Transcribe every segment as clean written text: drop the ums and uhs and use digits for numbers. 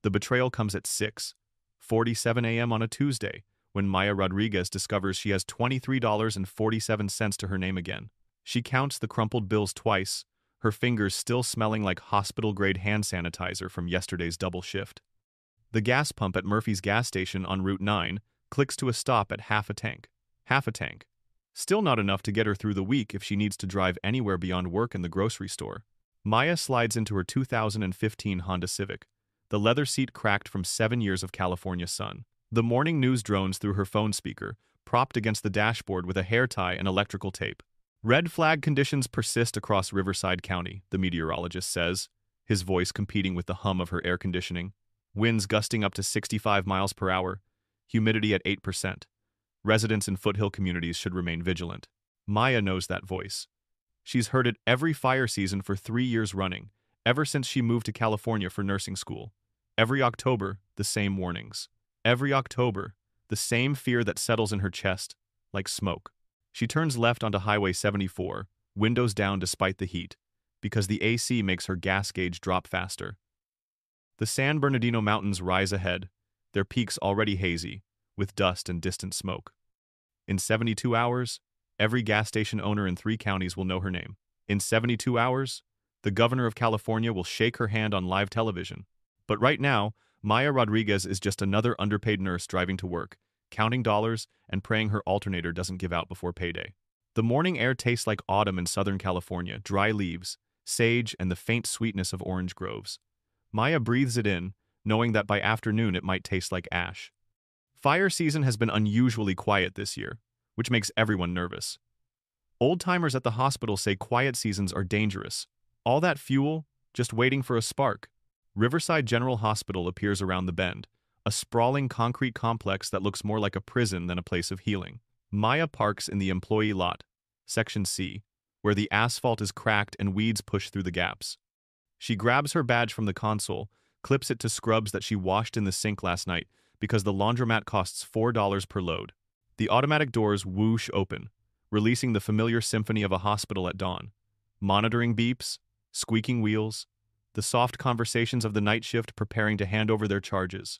The betrayal comes at 6:47 a.m. on a Tuesday, when Maya Rodriguez discovers she has $23.47 to her name again. She counts the crumpled bills twice, her fingers still smelling like hospital-grade hand sanitizer from yesterday's double shift. The gas pump at Murphy's gas station on Route 9 clicks to a stop at half a tank. Half a tank. Still not enough to get her through the week if she needs to drive anywhere beyond work and the grocery store. Maya slides into her 2015 Honda Civic, the leather seat cracked from 7 years of California sun. The morning news drones through her phone speaker, propped against the dashboard with a hair tie and electrical tape. Red flag conditions persist across Riverside County, the meteorologist says, his voice competing with the hum of her air conditioning. Winds gusting up to 65 miles per hour, humidity at 8%. Residents in foothill communities should remain vigilant. Maya knows that voice. She's heard it every fire season for 3 years running, ever since she moved to California for nursing school. Every October, the same warnings. Every October, the same fear that settles in her chest, like smoke. She turns left onto Highway 74, windows down despite the heat, because the AC makes her gas gauge drop faster. The San Bernardino Mountains rise ahead, their peaks already hazy, with dust and distant smoke. In 72 hours, every gas station owner in 3 counties will know her name. In 72 hours, the governor of California will shake her hand on live television. But right now, Maya Rodriguez is just another underpaid nurse driving to work, counting dollars and praying her alternator doesn't give out before payday. The morning air tastes like autumn in Southern California, dry leaves, sage, and the faint sweetness of orange groves. Maya breathes it in, knowing that by afternoon it might taste like ash. Fire season has been unusually quiet this year, which makes everyone nervous. Old-timers at the hospital say quiet seasons are dangerous. All that fuel, just waiting for a spark. Riverside General Hospital appears around the bend, a sprawling concrete complex that looks more like a prison than a place of healing. Maya parks in the employee lot, Section C, where the asphalt is cracked and weeds push through the gaps. She grabs her badge from the console, clips it to scrubs that she washed in the sink last night because the laundromat costs $4 per load. The automatic doors whoosh open, releasing the familiar symphony of a hospital at dawn. Monitoring beeps, squeaking wheels, the soft conversations of the night shift preparing to hand over their charges.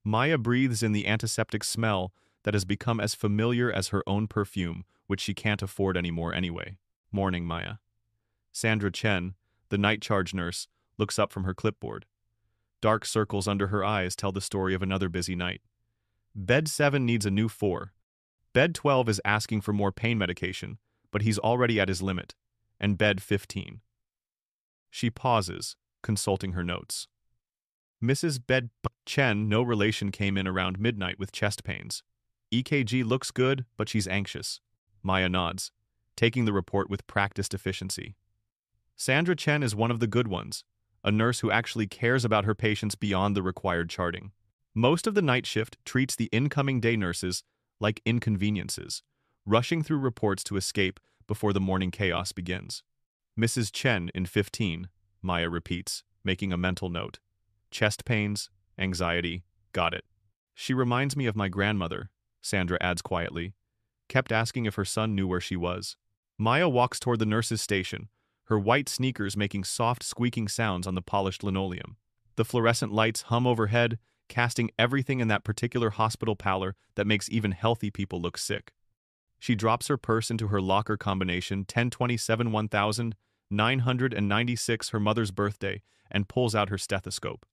Maya breathes in the antiseptic smell that has become as familiar as her own perfume, which she can't afford anymore anyway. Morning, Maya. Sandra Chen, the night charge nurse, looks up from her clipboard. Dark circles under her eyes tell the story of another busy night. Bed 7 needs a new 4. Bed 12 is asking for more pain medication, but he's already at his limit. And bed 15. She pauses, consulting her notes. Mrs. Bed Chen, no relation, came in around midnight with chest pains. EKG looks good, but she's anxious. Maya nods, taking the report with practiced efficiency. Sandra Chen is one of the good ones, a nurse who actually cares about her patients beyond the required charting. Most of the night shift treats the incoming day nurses like inconveniences, rushing through reports to escape before the morning chaos begins. Mrs. Chen in 15, Maya repeats, making a mental note. Chest pains, anxiety, got it. She reminds me of my grandmother, Sandra adds quietly. Kept asking if her son knew where she was. Maya walks toward the nurse's station, her white sneakers making soft squeaking sounds on the polished linoleum. The fluorescent lights hum overhead, casting everything in that particular hospital pallor that makes even healthy people look sick. She drops her purse into her locker combination 1027 1996, her mother's birthday, and pulls out her stethoscope.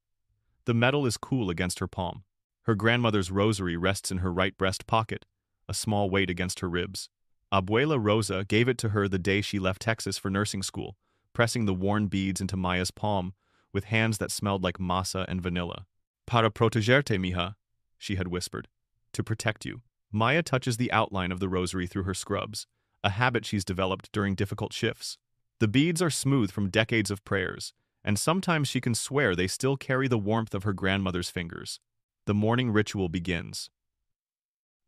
The metal is cool against her palm. Her grandmother's rosary rests in her right breast pocket, a small weight against her ribs. Abuela Rosa gave it to her the day she left Texas for nursing school, pressing the worn beads into Maya's palm with hands that smelled like masa and vanilla. Para protegerte, mija, she had whispered. To protect you. Maya touches the outline of the rosary through her scrubs, a habit she's developed during difficult shifts. The beads are smooth from decades of prayers, and sometimes she can swear they still carry the warmth of her grandmother's fingers. The morning ritual begins.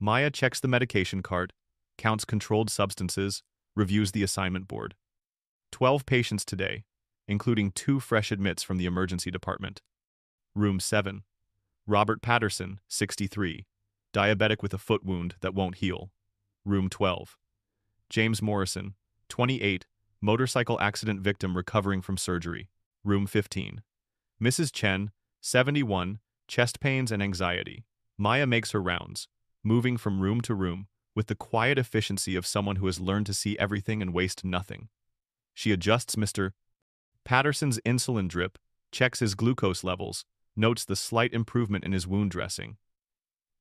Maya checks the medication cart, counts controlled substances, reviews the assignment board. 12 patients today, including 2 fresh admits from the emergency department. Room 7. Robert Patterson, 63, diabetic with a foot wound that won't heal. Room 12. James Morrison, 28, motorcycle accident victim recovering from surgery. Room 15. Mrs. Chen, 71. Chest pains and anxiety. Maya makes her rounds, moving from room to room, with the quiet efficiency of someone who has learned to see everything and waste nothing. She adjusts Mr. Patterson's insulin drip, checks his glucose levels, notes the slight improvement in his wound dressing.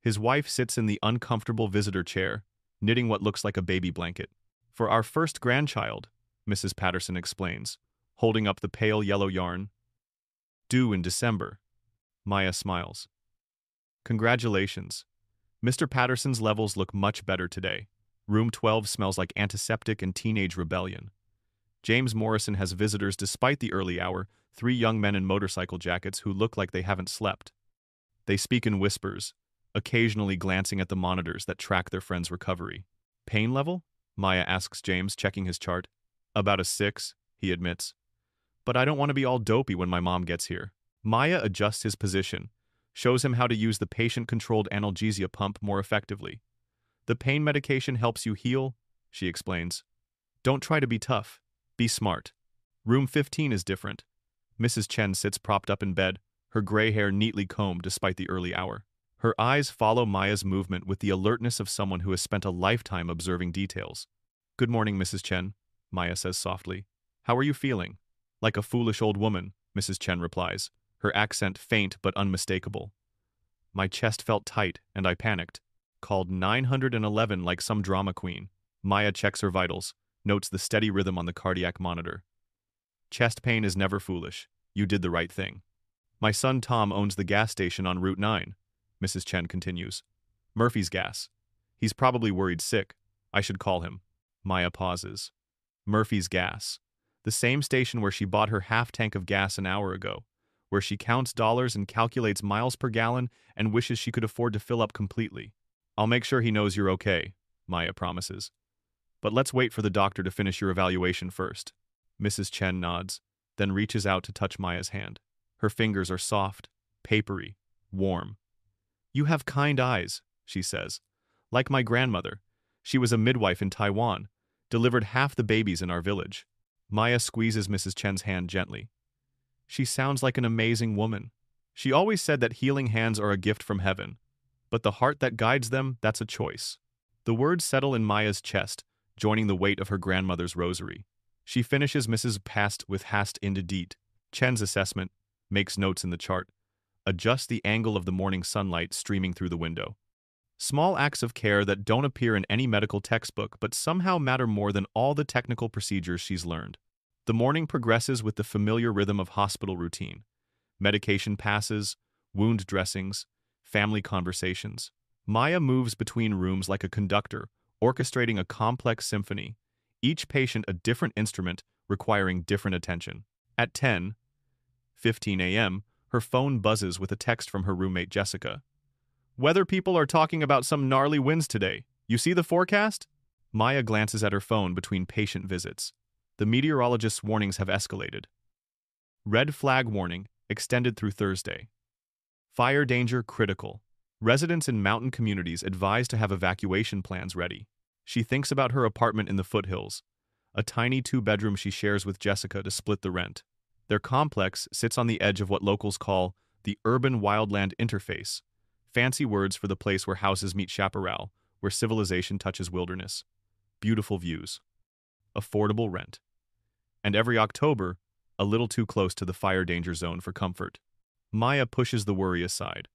His wife sits in the uncomfortable visitor chair, knitting what looks like a baby blanket. "For our first grandchild," Mrs. Patterson explains, holding up the pale yellow yarn. "Due in December." Maya smiles. "Congratulations. Mr. Patterson's levels look much better today. Room 12 smells like antiseptic and teenage rebellion. James Morrison has visitors despite the early hour, 3 young men in motorcycle jackets who look like they haven't slept. They speak in whispers, occasionally glancing at the monitors that track their friend's recovery. Pain level?" Maya asks James, checking his chart. "About a 6, he admits. But I don't want to be all dopey when my mom gets here." Maya adjusts his position, shows him how to use the patient-controlled analgesia pump more effectively. "The pain medication helps you heal," she explains. "Don't try to be tough. Be smart." Room 15 is different. Mrs. Chen sits propped up in bed, her gray hair neatly combed despite the early hour. Her eyes follow Maya's movement with the alertness of someone who has spent a lifetime observing details. "Good morning, Mrs. Chen," Maya says softly. "How are you feeling?" "Like a foolish old woman," Mrs. Chen replies, her accent faint but unmistakable. "My chest felt tight, and I panicked. Called 911 like some drama queen." Maya checks her vitals, notes the steady rhythm on the cardiac monitor. "Chest pain is never foolish. You did the right thing." "My son Tom owns the gas station on Route 9, Mrs. Chen continues. "Murphy's Gas. He's probably worried sick. I should call him." Maya pauses. Murphy's Gas. The same station where she bought her half tank of gas an hour ago, where she counts dollars and calculates miles per gallon and wishes she could afford to fill up completely. "I'll make sure he knows you're okay," Maya promises. "But let's wait for the doctor to finish your evaluation first." Mrs. Chen nods, then reaches out to touch Maya's hand. Her fingers are soft, papery, warm. "You have kind eyes," she says. "Like my grandmother. She was a midwife in Taiwan, delivered half the babies in our village." Maya squeezes Mrs. Chen's hand gently. "She sounds like an amazing woman. She always said that healing hands are a gift from heaven, but the heart that guides them, that's a choice." The words settle in Maya's chest, joining the weight of her grandmother's rosary. She finishes Mrs. Past with hast into deet. Chen's assessment, makes notes in the chart, adjusts the angle of the morning sunlight streaming through the window. Small acts of care that don't appear in any medical textbook but somehow matter more than all the technical procedures she's learned. The morning progresses with the familiar rhythm of hospital routine. Medication passes, wound dressings, family conversations. Maya moves between rooms like a conductor, orchestrating a complex symphony, each patient a different instrument requiring different attention. At 10:15 a.m., her phone buzzes with a text from her roommate Jessica. "Weather people are talking about some gnarly winds today. You see the forecast?" Maya glances at her phone between patient visits. The meteorologist's warnings have escalated. Red flag warning, extended through Thursday. Fire danger critical. Residents in mountain communities advised to have evacuation plans ready. She thinks about her apartment in the foothills, a tiny 2-bedroom she shares with Jessica to split the rent. Their complex sits on the edge of what locals call the urban wildland interface, fancy words for the place where houses meet chaparral, where civilization touches wilderness. Beautiful views. Affordable rent. And every October, a little too close to the fire danger zone for comfort. Maya pushes the worry aside.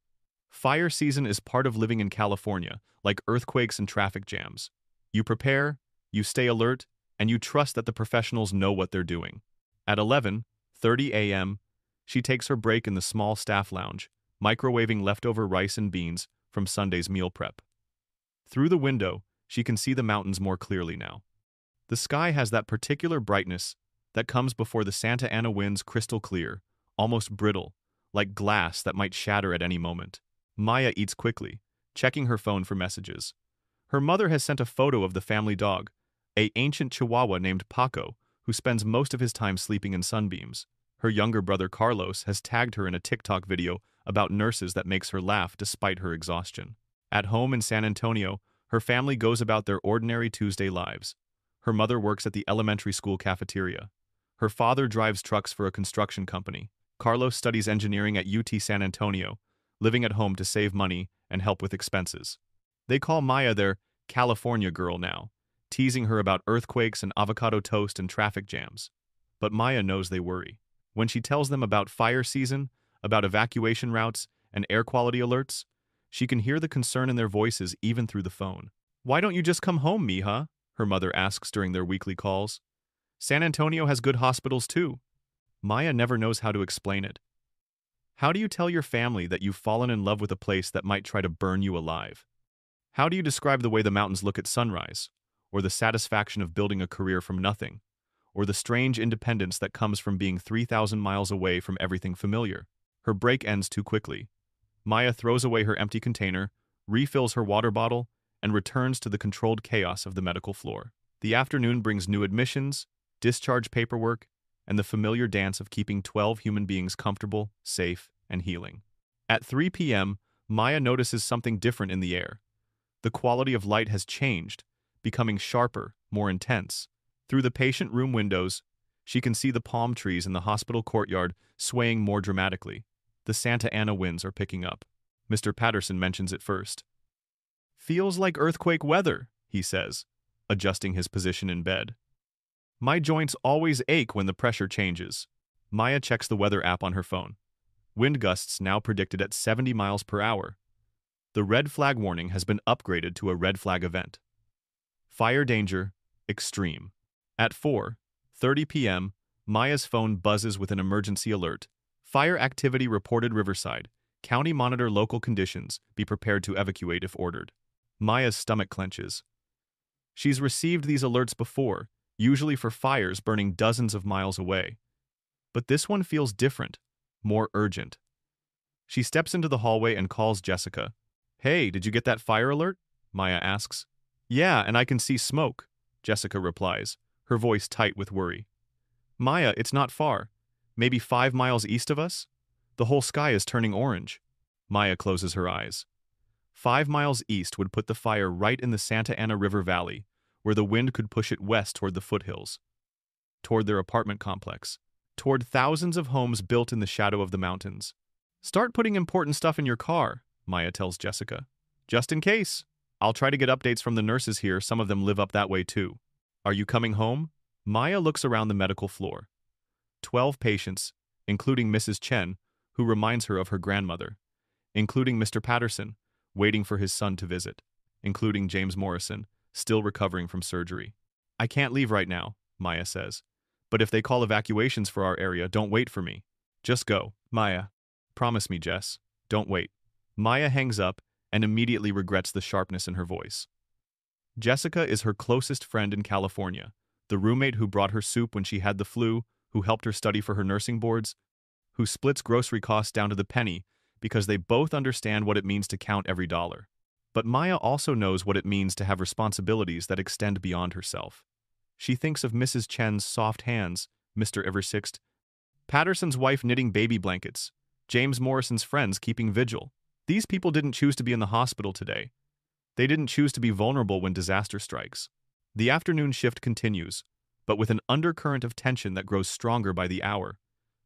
Fire season is part of living in California, like earthquakes and traffic jams. You prepare, you stay alert, and you trust that the professionals know what they're doing. At 11:30 a.m., she takes her break in the small staff lounge, microwaving leftover rice and beans from Sunday's meal prep. Through the window, she can see the mountains more clearly now. The sky has that particular brightness that comes before the Santa Ana winds, crystal clear, almost brittle, like glass that might shatter at any moment. Maya eats quickly, checking her phone for messages. Her mother has sent a photo of the family dog, an ancient Chihuahua named Paco, who spends most of his time sleeping in sunbeams. Her younger brother Carlos has tagged her in a TikTok video about nurses that makes her laugh despite her exhaustion. At home in San Antonio, her family goes about their ordinary Tuesday lives. Her mother works at the elementary school cafeteria. Her father drives trucks for a construction company. Carlos studies engineering at UT San Antonio, living at home to save money and help with expenses. They call Maya their California girl now, teasing her about earthquakes and avocado toast and traffic jams. But Maya knows they worry. When she tells them about fire season, about evacuation routes, and air quality alerts, she can hear the concern in their voices even through the phone. "Why don't you just come home, mija?" her mother asks during their weekly calls. "San Antonio has good hospitals too." Maya never knows how to explain it. How do you tell your family that you've fallen in love with a place that might try to burn you alive? How do you describe the way the mountains look at sunrise, or the satisfaction of building a career from nothing, or the strange independence that comes from being 3,000 miles away from everything familiar? Her break ends too quickly. Maya throws away her empty container, refills her water bottle, and returns to the controlled chaos of the medical floor. The afternoon brings new admissions, discharge paperwork, and the familiar dance of keeping 12 human beings comfortable, safe, and healing. At 3 p.m., Maya notices something different in the air. The quality of light has changed, becoming sharper, more intense. Through the patient room windows, she can see the palm trees in the hospital courtyard swaying more dramatically. The Santa Ana winds are picking up. Mr. Patterson mentions it first. "Feels like earthquake weather," he says, adjusting his position in bed. "My joints always ache when the pressure changes." Maya checks the weather app on her phone. Wind gusts now predicted at 70 miles per hour. The red flag warning has been upgraded to a red flag event. Fire danger, extreme. At 4:30 p.m., Maya's phone buzzes with an emergency alert. "Fire activity reported Riverside. County monitor local conditions. Be prepared to evacuate if ordered." Maya's stomach clenches. She's received these alerts before, usually for fires burning dozens of miles away. But this one feels different, more urgent. She steps into the hallway and calls Jessica. "Hey, did you get that fire alert?" Maya asks. "Yeah, and I can see smoke," Jessica replies, her voice tight with worry. "Maya, it's not far. Maybe 5 miles east of us? The whole sky is turning orange." Maya closes her eyes. 5 miles east would put the fire right in the Santa Ana River Valley, where the wind could push it west toward the foothills, toward their apartment complex, toward thousands of homes built in the shadow of the mountains. "Start putting important stuff in your car," Maya tells Jessica. "Just in case. I'll try to get updates from the nurses here, some of them live up that way too." "Are you coming home?" Maya looks around the medical floor. 12 patients, including Mrs. Chen, who reminds her of her grandmother, including Mr. Patterson, waiting for his son to visit, including James Morrison, still recovering from surgery. "I can't leave right now," Maya says. "But if they call evacuations for our area, don't wait for me. Just go." "Maya, promise me, Jess. Don't wait." Maya hangs up and immediately regrets the sharpness in her voice. Jessica is her closest friend in California, the roommate who brought her soup when she had the flu, who helped her study for her nursing boards, who splits grocery costs down to the penny because they both understand what it means to count every dollar. But Maya also knows what it means to have responsibilities that extend beyond herself. She thinks of Mrs. Chen's soft hands, Mr. Eversixt, Patterson's wife knitting baby blankets, James Morrison's friends keeping vigil. These people didn't choose to be in the hospital today. They didn't choose to be vulnerable when disaster strikes. The afternoon shift continues, but with an undercurrent of tension that grows stronger by the hour.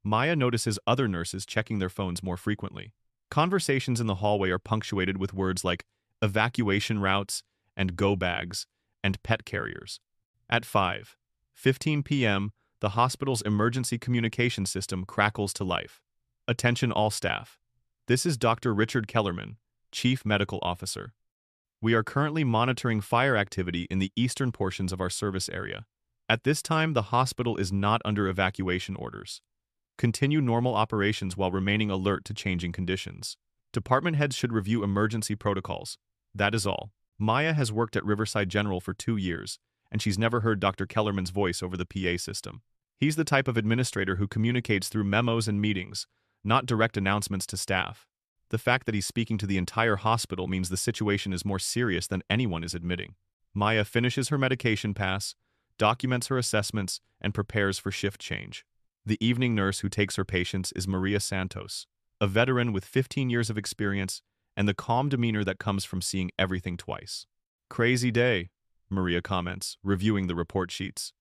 Maya notices other nurses checking their phones more frequently. Conversations in the hallway are punctuated with words like evacuation routes and go bags and pet carriers. At 5:15 p.m., the hospital's emergency communication system crackles to life. "Attention all staff. This is Dr. Richard Kellerman, Chief Medical Officer. We are currently monitoring fire activity in the eastern portions of our service area. At this time, the hospital is not under evacuation orders. Continue normal operations while remaining alert to changing conditions. Department heads should review emergency protocols. That is all." Maya has worked at Riverside General for 2 years, and she's never heard Dr. Kellerman's voice over the PA system. He's the type of administrator who communicates through memos and meetings, not direct announcements to staff. The fact that he's speaking to the entire hospital means the situation is more serious than anyone is admitting. Maya finishes her medication pass, documents her assessments, and prepares for shift change. The evening nurse who takes her patients is Maria Santos, a veteran with 15 years of experience and the calm demeanor that comes from seeing everything twice. "Crazy day," Maria comments, reviewing the report sheets.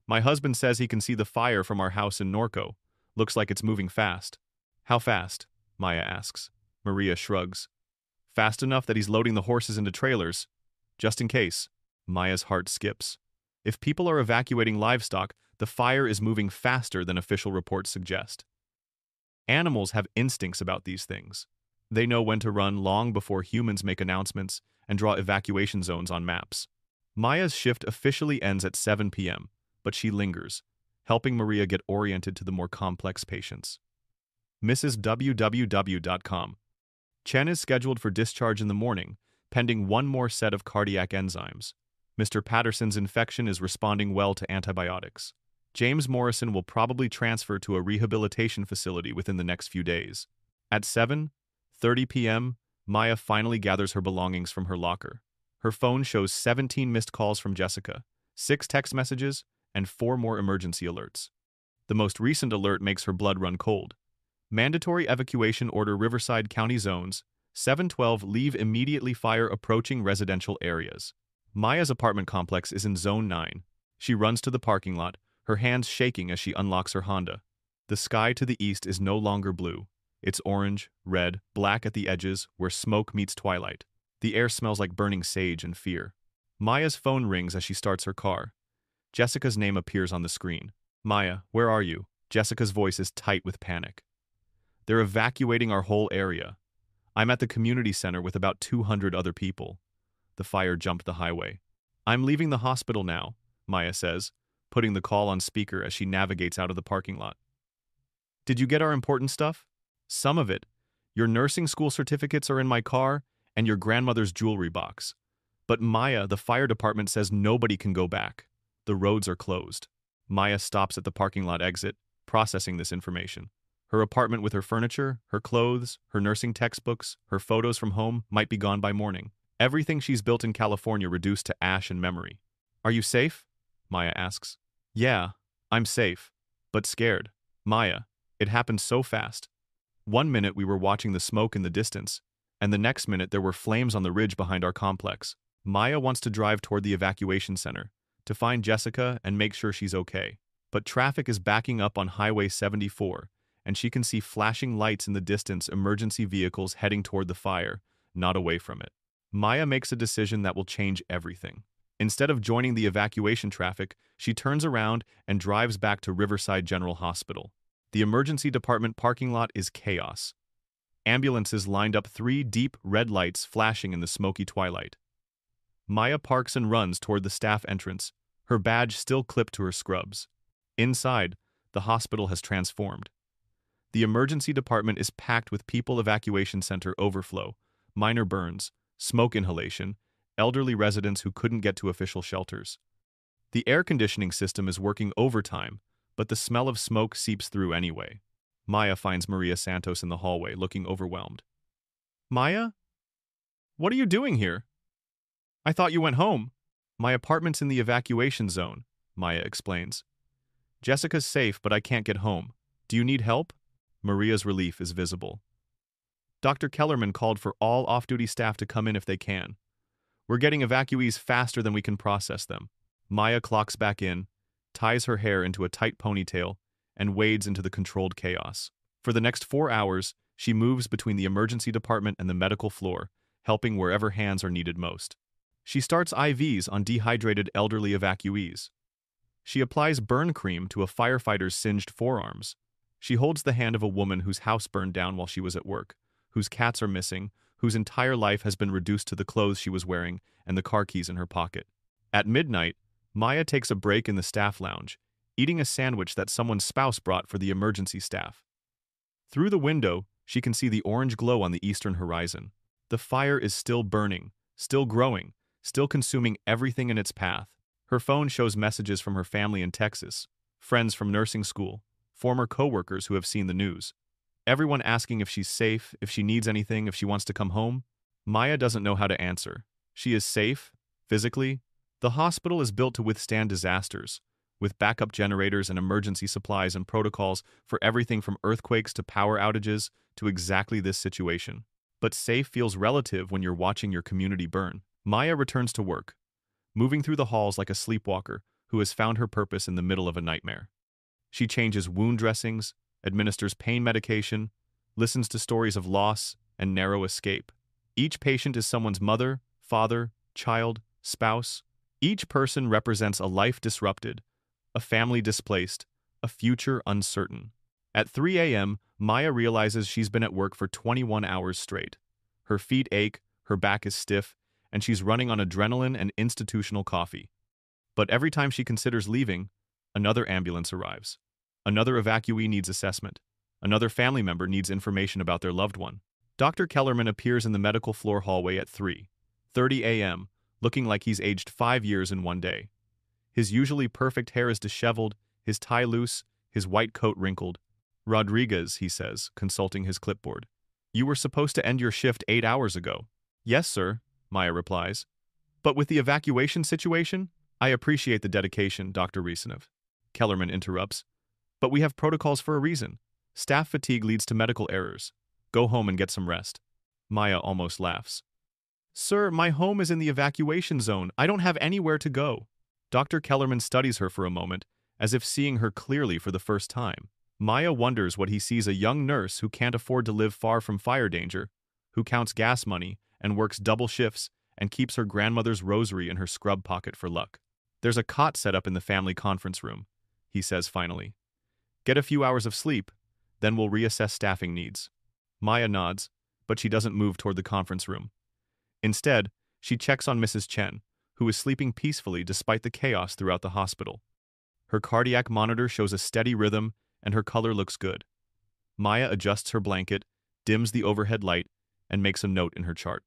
"My husband says he can see the fire from our house in Norco. Looks like it's moving fast. How fast? Maya asks. Maria shrugs. Fast enough that he's loading the horses into trailers. Just in case. Maya's heart skips. If people are evacuating livestock, the fire is moving faster than official reports suggest. Animals have instincts about these things. They know when to run long before humans make announcements and draw evacuation zones on maps. Maya's shift officially ends at 7 p.m., but she lingers, helping Maria get oriented to the more complex patients. Mrs. www.com. Chen is scheduled for discharge in the morning, pending one more set of cardiac enzymes. Mr. Patterson's infection is responding well to antibiotics. James Morrison will probably transfer to a rehabilitation facility within the next few days. At 7:30 p.m., Maya finally gathers her belongings from her locker. Her phone shows 17 missed calls from Jessica, 6 text messages, and 4 more emergency alerts. The most recent alert makes her blood run cold. Mandatory evacuation order Riverside County zones, 712 leave immediately fire approaching residential areas. Maya's apartment complex is in Zone 9. She runs to the parking lot, her hands shaking as she unlocks her Honda. The sky to the east is no longer blue. It's orange, red, black at the edges where smoke meets twilight. The air smells like burning sage and fear. Maya's phone rings as she starts her car. Jessica's name appears on the screen. Maya, where are you? Jessica's voice is tight with panic. They're evacuating our whole area. I'm at the community center with about 200 other people. The fire jumped the highway. I'm leaving the hospital now, Maya says, putting the call on speaker as she navigates out of the parking lot. Did you get our important stuff? Some of it. Your nursing school certificates are in my car, and your grandmother's jewelry box. But Maya, the fire department says nobody can go back. The roads are closed. Maya stops at the parking lot exit, processing this information. Her apartment with her furniture, her clothes, her nursing textbooks, her photos from home might be gone by morning. Everything she's built in California reduced to ash and memory. Are you safe? Maya asks. Yeah, I'm safe, but scared. Maya, it happened so fast. 1 minute we were watching the smoke in the distance, and the next minute there were flames on the ridge behind our complex. Maya wants to drive toward the evacuation center, to find Jessica and make sure she's okay. But traffic is backing up on Highway 74, and she can see flashing lights in the distance, emergency vehicles heading toward the fire, not away from it. Maya makes a decision that will change everything. Instead of joining the evacuation traffic, she turns around and drives back to Riverside General Hospital. The emergency department parking lot is chaos. Ambulances lined up, 3 deep red lights flashing in the smoky twilight. Maya parks and runs toward the staff entrance, her badge still clipped to her scrubs. Inside, the hospital has transformed. The emergency department is packed with people, evacuation center overflow, minor burns, smoke inhalation, elderly residents who couldn't get to official shelters. The air conditioning system is working overtime, but the smell of smoke seeps through anyway. Maya finds Maria Santos in the hallway, looking overwhelmed. Maya? What are you doing here? I thought you went home. My apartment's in the evacuation zone, Maya explains. Jessica's safe, but I can't get home. Do you need help? Maria's relief is visible. Dr. Kellerman called for all off-duty staff to come in if they can. We're getting evacuees faster than we can process them. Maya clocks back in, ties her hair into a tight ponytail, and wades into the controlled chaos. For the next 4 hours, she moves between the emergency department and the medical floor, helping wherever hands are needed most. She starts IVs on dehydrated elderly evacuees. She applies burn cream to a firefighter's singed forearms. She holds the hand of a woman whose house burned down while she was at work, whose cats are missing, whose entire life has been reduced to the clothes she was wearing and the car keys in her pocket. At midnight, Maya takes a break in the staff lounge, eating a sandwich that someone's spouse brought for the emergency staff. Through the window, she can see the orange glow on the eastern horizon. The fire is still burning, still growing, still consuming everything in its path. Her phone shows messages from her family in Texas, friends from nursing school, former co-workers who have seen the news. Everyone asking if she's safe, if she needs anything, if she wants to come home. Maya doesn't know how to answer. She is safe, physically. The hospital is built to withstand disasters, with backup generators and emergency supplies and protocols for everything from earthquakes to power outages to exactly this situation. But safe feels relative when you're watching your community burn. Maya returns to work, moving through the halls like a sleepwalker who has found her purpose in the middle of a nightmare. She changes wound dressings, administers pain medication, listens to stories of loss and narrow escape. Each patient is someone's mother, father, child, spouse. Each person represents a life disrupted, a family displaced, a future uncertain. At 3 a.m., Maya realizes she's been at work for 21 hours straight. Her feet ache, her back is stiff, and she's running on adrenaline and institutional coffee. But every time she considers leaving, another ambulance arrives. Another evacuee needs assessment. Another family member needs information about their loved one. Dr. Kellerman appears in the medical floor hallway at 3:30 a.m., looking like he's aged 5 years in one day. His usually perfect hair is disheveled, his tie loose, his white coat wrinkled. "Rodriguez," he says, consulting his clipboard. "You were supposed to end your shift 8 hours ago." "Yes, sir," Maya replies. "But with the evacuation situation?" "I appreciate the dedication, Dr. Risanov." Kellerman interrupts. "But we have protocols for a reason. Staff fatigue leads to medical errors. Go home and get some rest." Maya almost laughs. "Sir, my home is in the evacuation zone. I don't have anywhere to go." Dr. Kellerman studies her for a moment, as if seeing her clearly for the first time. Maya wonders what he sees: a young nurse who can't afford to live far from fire danger, who counts gas money and works double shifts and keeps her grandmother's rosary in her scrub pocket for luck. "There's a cot set up in the family conference room," he says finally. "Get a few hours of sleep, then we'll reassess staffing needs." Maya nods, but she doesn't move toward the conference room. Instead, she checks on Mrs. Chen, who is sleeping peacefully despite the chaos throughout the hospital. Her cardiac monitor shows a steady rhythm, and her color looks good. Maya adjusts her blanket, dims the overhead light, and makes a note in her chart.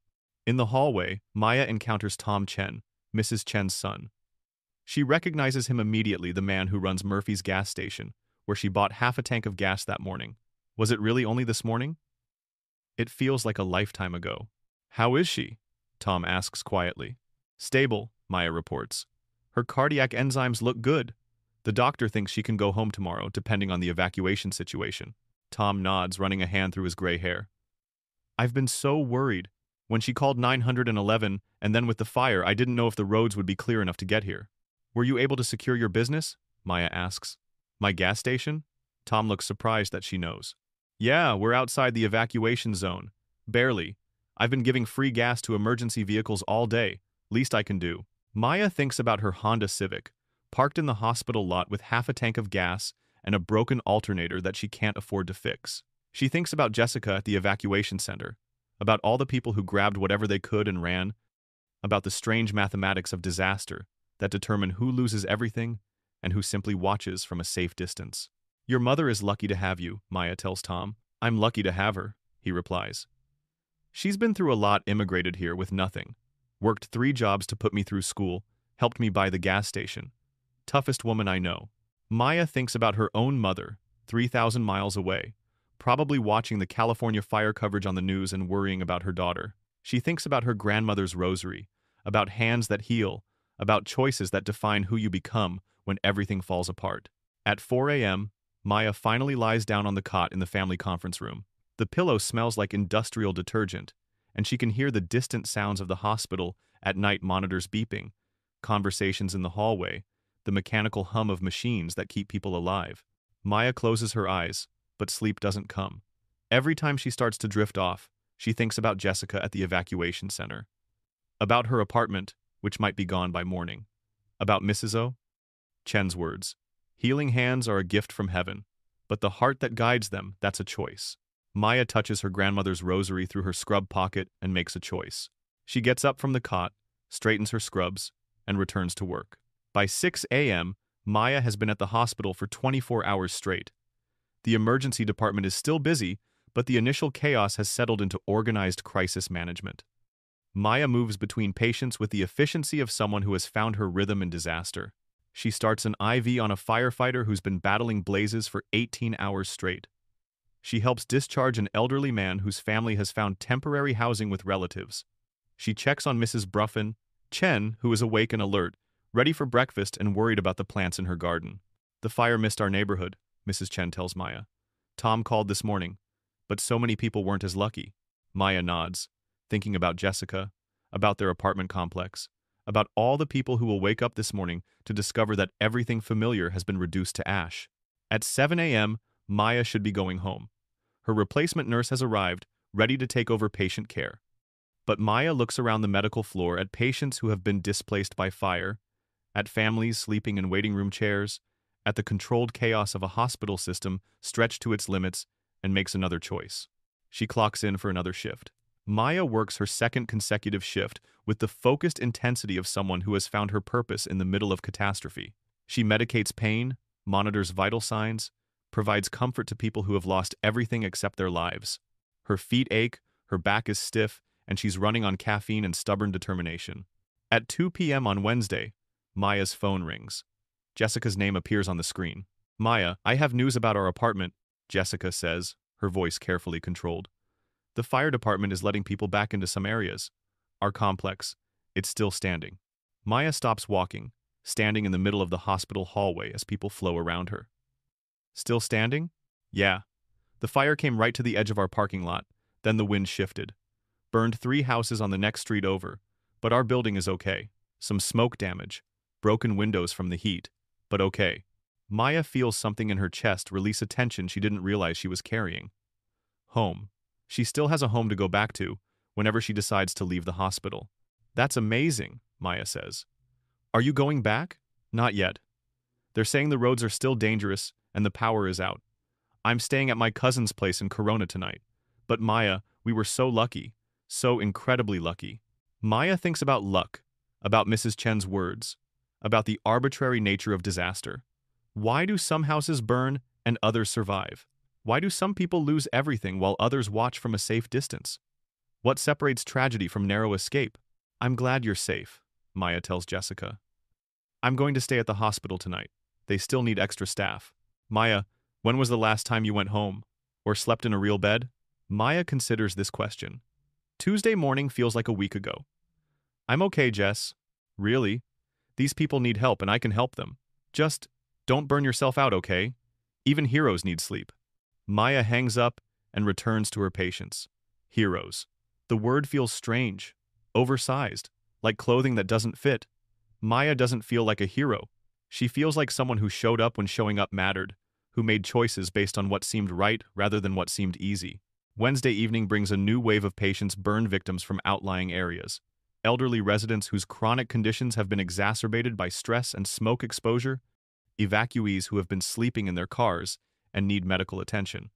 In the hallway, Maya encounters Tom Chen, Mrs. Chen's son. She recognizes him immediately, the man who runs Murphy's gas station, where she bought half a tank of gas that morning. Was it really only this morning? It feels like a lifetime ago. "How is she?" Tom asks quietly. "Stable," Maya reports. "Her cardiac enzymes look good. The doctor thinks she can go home tomorrow, depending on the evacuation situation." Tom nods, running a hand through his gray hair. "I've been so worried. When she called 911, and then with the fire, I didn't know if the roads would be clear enough to get here." "Were you able to secure your business?" Maya asks. "My gas station?" Tom looks surprised that she knows. "Yeah, we're outside the evacuation zone. Barely. I've been giving free gas to emergency vehicles all day. Least I can do." Maya thinks about her Honda Civic, parked in the hospital lot with half a tank of gas and a broken alternator that she can't afford to fix. She thinks about Jessica at the evacuation center, about all the people who grabbed whatever they could and ran, about the strange mathematics of disaster that determine who loses everything and who simply watches from a safe distance. "Your mother is lucky to have you," Maya tells Tom. "I'm lucky to have her," he replies. "She's been through a lot, immigrated here with nothing. Worked 3 jobs to put me through school, helped me buy the gas station. Toughest woman I know." Maya thinks about her own mother, 3,000 miles away, probably watching the California fire coverage on the news and worrying about her daughter. She thinks about her grandmother's rosary, about hands that heal, about choices that define who you become when everything falls apart. At 4 a.m., Maya finally lies down on the cot in the family conference room. The pillow smells like industrial detergent, and she can hear the distant sounds of the hospital at night monitors beeping, conversations in the hallway, the mechanical hum of machines that keep people alive. Maya closes her eyes, but sleep doesn't come. Every time she starts to drift off, she thinks about Jessica at the evacuation center. About her apartment, which might be gone by morning. About Mrs. O. Chen's words. "Healing hands are a gift from heaven, but the heart that guides them, that's a choice." Maya touches her grandmother's rosary through her scrub pocket and makes a choice. She gets up from the cot, straightens her scrubs, and returns to work. By 6 a.m., Maya has been at the hospital for 24 hours straight. The emergency department is still busy, but the initial chaos has settled into organized crisis management. Maya moves between patients with the efficiency of someone who has found her rhythm in disaster. She starts an IV on a firefighter who's been battling blazes for 18 hours straight. She helps discharge an elderly man whose family has found temporary housing with relatives. She checks on Mrs. Bruffin, Chen, who is awake and alert, ready for breakfast and worried about the plants in her garden. "The fire missed our neighborhood," Mrs. Chen tells Maya. "Tom called this morning, but so many people weren't as lucky." Maya nods, thinking about Jessica, about their apartment complex, about all the people who will wake up this morning to discover that everything familiar has been reduced to ash. At 7 a.m., Maya should be going home. Her replacement nurse has arrived, ready to take over patient care. But Maya looks around the medical floor at patients who have been displaced by fire, at families sleeping in waiting room chairs, at the controlled chaos of a hospital system stretched to its limits, and makes another choice. She clocks in for another shift. Maya works her second consecutive shift with the focused intensity of someone who has found her purpose in the middle of catastrophe. She medicates pain, monitors vital signs, provides comfort to people who have lost everything except their lives. Her feet ache, her back is stiff, and she's running on caffeine and stubborn determination. At 2 p.m. on Wednesday, Maya's phone rings. Jessica's name appears on the screen. "Maya, I have news about our apartment," Jessica says, her voice carefully controlled. "The fire department is letting people back into some areas. Our complex, it's still standing." Maya stops walking, standing in the middle of the hospital hallway as people flow around her. "Still standing?" "Yeah. The fire came right to the edge of our parking lot, then the wind shifted. Burned 3 houses on the next street over, but our building is okay. Some smoke damage, broken windows from the heat, but okay." Maya feels something in her chest release a tension she didn't realize she was carrying. Home. She still has a home to go back to whenever she decides to leave the hospital. "That's amazing," Maya says. "Are you going back?" "Not yet. They're saying the roads are still dangerous and the power is out. I'm staying at my cousin's place in Corona tonight. But Maya, we were so lucky. So incredibly lucky." Maya thinks about luck, about Mrs. Chen's words, about the arbitrary nature of disaster. Why do some houses burn and others survive? Why do some people lose everything while others watch from a safe distance? What separates tragedy from narrow escape? "I'm glad you're safe," Maya tells Jessica. "I'm going to stay at the hospital tonight. They still need extra staff." "Maya, when was the last time you went home? Or slept in a real bed?" Maya considers this question. "Tuesday morning feels like a week ago." "I'm okay, Jess. Really? These people need help and I can help them. Just don't burn yourself out, okay? Even heroes need sleep." Maya hangs up and returns to her patients. Heroes. The word feels strange, oversized, like clothing that doesn't fit. Maya doesn't feel like a hero. She feels like someone who showed up when showing up mattered, who made choices based on what seemed right rather than what seemed easy. Wednesday evening brings a new wave of patients burn victims from outlying areas. Elderly residents whose chronic conditions have been exacerbated by stress and smoke exposure, evacuees who have been sleeping in their cars and need medical attention.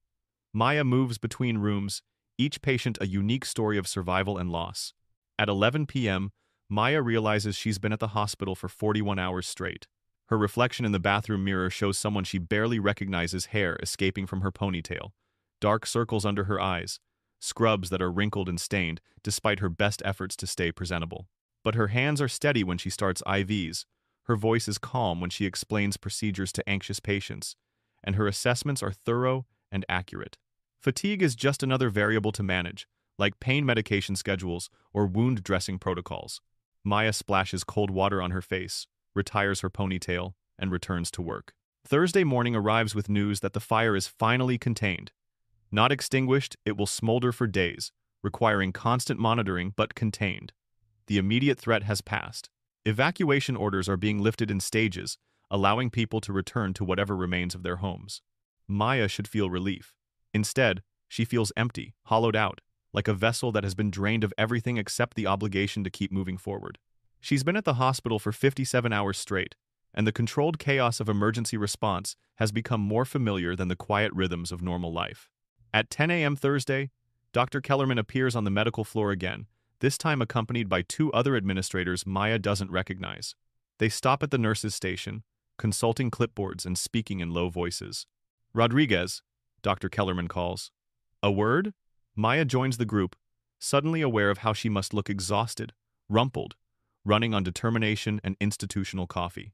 Maya moves between rooms, each patient a unique story of survival and loss. At 11 p.m., Maya realizes she's been at the hospital for 41 hours straight. Her reflection in the bathroom mirror shows someone she barely recognizes, hair escaping from her ponytail, dark circles under her eyes, scrubs that are wrinkled and stained despite her best efforts to stay presentable. But her hands are steady when she starts IVs, her voice is calm when she explains procedures to anxious patients, and her assessments are thorough and accurate. Fatigue is just another variable to manage, like pain medication schedules or wound dressing protocols. Maya splashes cold water on her face, retires her ponytail, and returns to work. Thursday morning arrives with news that the fire is finally contained. Not extinguished, it will smolder for days, requiring constant monitoring but contained. The immediate threat has passed. Evacuation orders are being lifted in stages, allowing people to return to whatever remains of their homes. Maya should feel relief. Instead, she feels empty, hollowed out, like a vessel that has been drained of everything except the obligation to keep moving forward. She's been at the hospital for 57 hours straight, and the controlled chaos of emergency response has become more familiar than the quiet rhythms of normal life. At 10 a.m. Thursday, Dr. Kellerman appears on the medical floor again, this time accompanied by 2 other administrators Maya doesn't recognize. They stop at the nurse's station, consulting clipboards and speaking in low voices. "Rodriguez," Dr. Kellerman calls. "A word?" Maya joins the group, suddenly aware of how she must look exhausted, rumpled, running on determination and institutional coffee.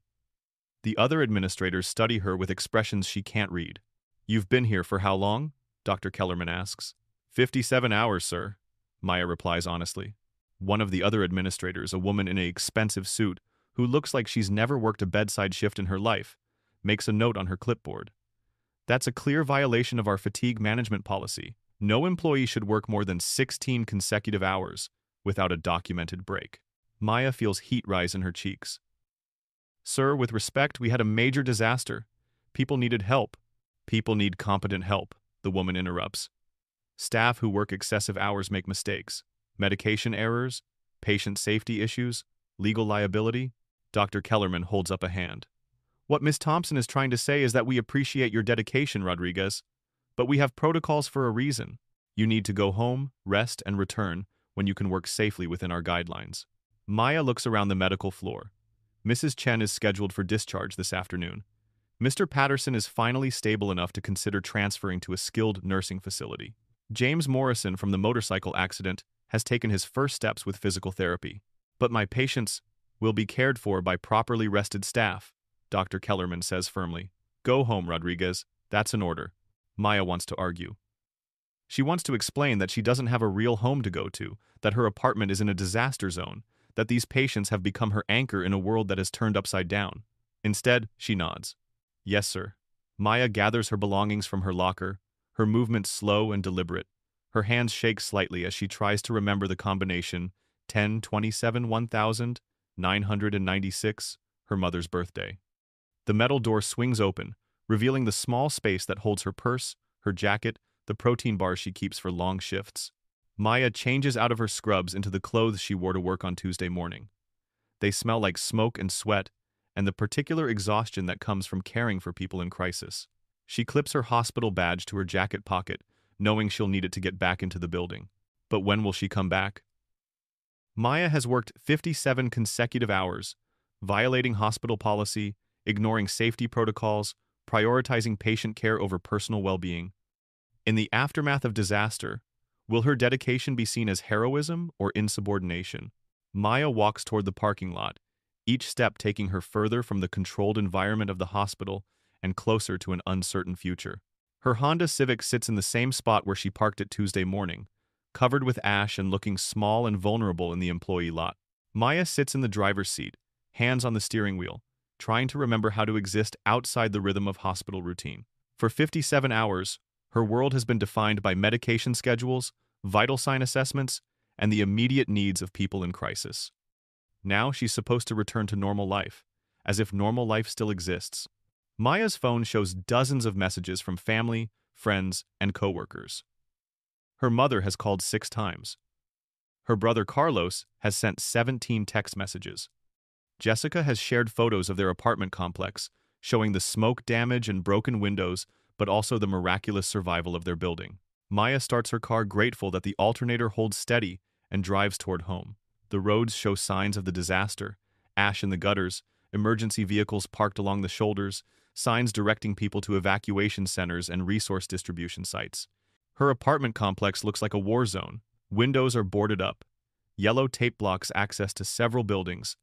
The other administrators study her with expressions she can't read. "You've been here for how long?" Dr. Kellerman asks. 57 hours, sir," Maya replies honestly. One of the other administrators, a woman in an expensive suit, who looks like she's never worked a bedside shift in her life, makes a note on her clipboard. "That's a clear violation of our fatigue management policy. No employee should work more than 16 consecutive hours without a documented break." Maya feels heat rise in her cheeks. "Sir, with respect, we had a major disaster. People needed help. People need competent help, the woman interrupts. Staff who work excessive hours make mistakes. Medication errors, patient safety issues, legal liability. Dr. Kellerman holds up a hand. What Miss Thompson is trying to say is that we appreciate your dedication, Rodriguez, but we have protocols for a reason. You need to go home, rest, and return when you can work safely within our guidelines. Maya looks around the medical floor. Mrs. Chen is scheduled for discharge this afternoon. Mr. Patterson is finally stable enough to consider transferring to a skilled nursing facility. James Morrison from the motorcycle accident has taken his first steps with physical therapy. But my patients will be cared for by properly rested staff, Dr. Kellerman says firmly. Go home, Rodriguez. That's an order. Maya wants to argue. She wants to explain that she doesn't have a real home to go to, that her apartment is in a disaster zone, that these patients have become her anchor in a world that has turned upside down. Instead, she nods. Yes, sir. Maya gathers her belongings from her locker, her movements slow and deliberate. Her hands shake slightly as she tries to remember the combination 10-27-1996, her mother's birthday. The metal door swings open, revealing the small space that holds her purse, her jacket, the protein bars she keeps for long shifts. Maya changes out of her scrubs into the clothes she wore to work on Tuesday morning. They smell like smoke and sweat, and the particular exhaustion that comes from caring for people in crisis. She clips her hospital badge to her jacket pocket, knowing she'll need it to get back into the building. But when will she come back? Maya has worked 57 consecutive hours, violating hospital policy, ignoring safety protocols, prioritizing patient care over personal well-being. In the aftermath of disaster, will her dedication be seen as heroism or insubordination? Maya walks toward the parking lot, each step taking her further from the controlled environment of the hospital and closer to an uncertain future. Her Honda Civic sits in the same spot where she parked it Tuesday morning, covered with ash and looking small and vulnerable in the employee lot. Maya sits in the driver's seat, hands on the steering wheel, trying to remember how to exist outside the rhythm of hospital routine. For 57 hours, her world has been defined by medication schedules, vital sign assessments, and the immediate needs of people in crisis. Now she's supposed to return to normal life, as if normal life still exists. Maya's phone shows dozens of messages from family, friends, and coworkers. Her mother has called 6 times. Her brother Carlos has sent 17 text messages. Jessica has shared photos of their apartment complex, showing the smoke damage and broken windows, but also the miraculous survival of their building. Maya starts her car grateful that the alternator holds steady and drives toward home. The roads show signs of the disaster, ash in the gutters, emergency vehicles parked along the shoulders, signs directing people to evacuation centers and resource distribution sites. Her apartment complex looks like a war zone. Windows are boarded up. Yellow tape blocks access to several buildings,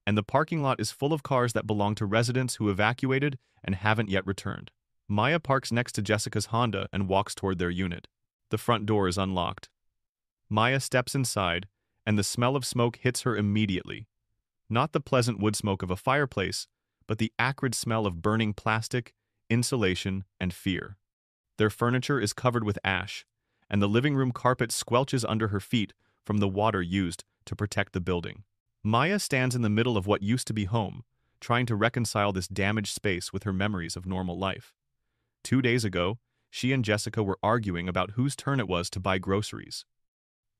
and the parking lot is full of cars that belong to residents who evacuated and haven't yet returned. Maya parks next to Jessica's Honda and walks toward their unit. The front door is unlocked. Maya steps inside, and the smell of smoke hits her immediately. Not the pleasant wood smoke of a fireplace, but the acrid smell of burning plastic, insulation, and fear. Their furniture is covered with ash, and the living room carpet squelches under her feet from the water used to protect the building. Maya stands in the middle of what used to be home, trying to reconcile this damaged space with her memories of normal life. 2 days ago, she and Jessica were arguing about whose turn it was to buy groceries.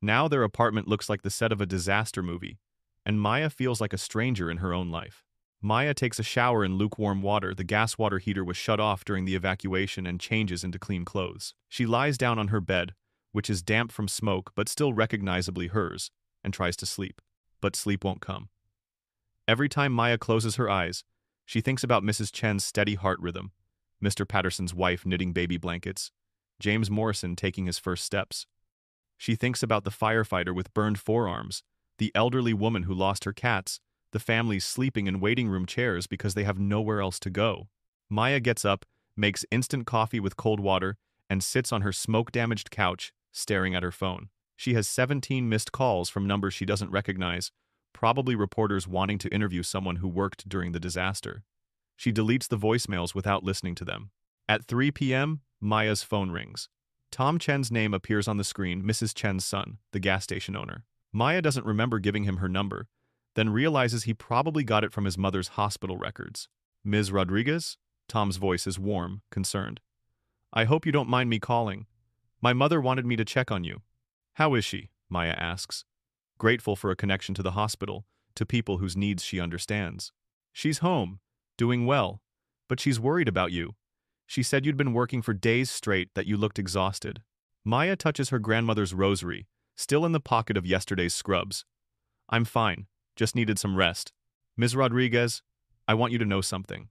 Now their apartment looks like the set of a disaster movie, and Maya feels like a stranger in her own life. Maya takes a shower in lukewarm water. The gas water heater was shut off during the evacuation and changes into clean clothes. She lies down on her bed, which is damp from smoke but still recognizably hers, and tries to sleep. But sleep won't come. Every time Maya closes her eyes, she thinks about Mrs. Chen's steady heart rhythm, Mr. Patterson's wife knitting baby blankets, James Morrison taking his first steps. She thinks about the firefighter with burned forearms, the elderly woman who lost her cats, the families sleeping in waiting room chairs because they have nowhere else to go. Maya gets up, makes instant coffee with cold water, and sits on her smoke-damaged couch, staring at her phone. She has 17 missed calls from numbers she doesn't recognize, probably reporters wanting to interview someone who worked during the disaster. She deletes the voicemails without listening to them. At 3 p.m., Maya's phone rings. Tom Chen's name appears on the screen, Mrs. Chen's son, the gas station owner. Maya doesn't remember giving him her number, then realizes he probably got it from his mother's hospital records. Ms. Rodriguez? Tom's voice is warm, concerned. I hope you don't mind me calling. My mother wanted me to check on you. How is she? Maya asks, grateful for a connection to the hospital, to people whose needs she understands. She's home, doing well, but she's worried about you. She said you'd been working for days straight, that you looked exhausted. Maya touches her grandmother's rosary, still in the pocket of yesterday's scrubs. I'm fine, just needed some rest. Ms. Rodriguez, I want you to know something.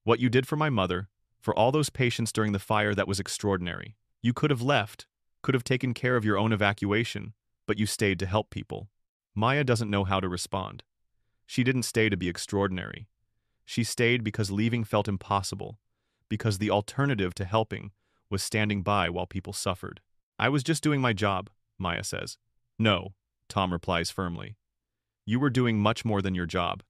What you did for my mother, for all those patients during the fire, that was extraordinary. You could have left, could have taken care of your own evacuation, but you stayed to help people. Maya doesn't know how to respond. She didn't stay to be extraordinary. She stayed because leaving felt impossible, because the alternative to helping was standing by while people suffered. I was just doing my job, Maya says. No, Tom replies firmly. You were doing much more than your job,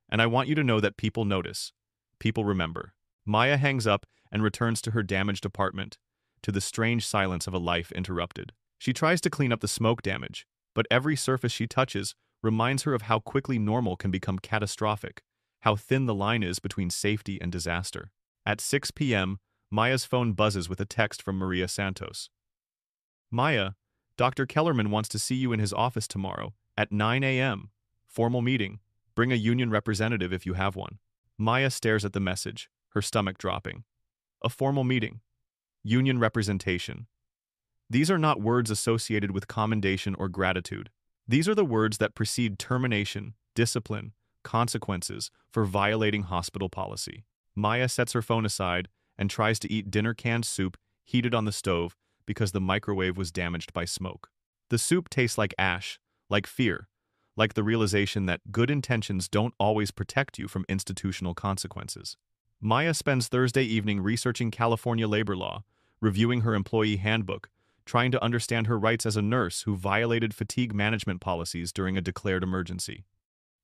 and I want you to know that people notice. People remember. Maya hangs up and returns to her damaged apartment, to the strange silence of a life interrupted. She tries to clean up the smoke damage, but every surface she touches reminds her of how quickly normal can become catastrophic, how thin the line is between safety and disaster. At 6 p.m., Maya's phone buzzes with a text from Maria Santos. Maya, Dr. Kellerman wants to see you in his office tomorrow at 9 a.m. Formal meeting. Bring a union representative if you have one. Maya stares at the message, her stomach dropping. A formal meeting. Union representation. These are not words associated with commendation or gratitude. These are the words that precede termination, discipline, consequences for violating hospital policy. Maya sets her phone aside and tries to eat dinner canned soup heated on the stove because the microwave was damaged by smoke. The soup tastes like ash, like fear, like the realization that good intentions don't always protect you from institutional consequences. Maya spends Thursday evening researching California labor law, reviewing her employee handbook, trying to understand her rights as a nurse who violated fatigue management policies during a declared emergency.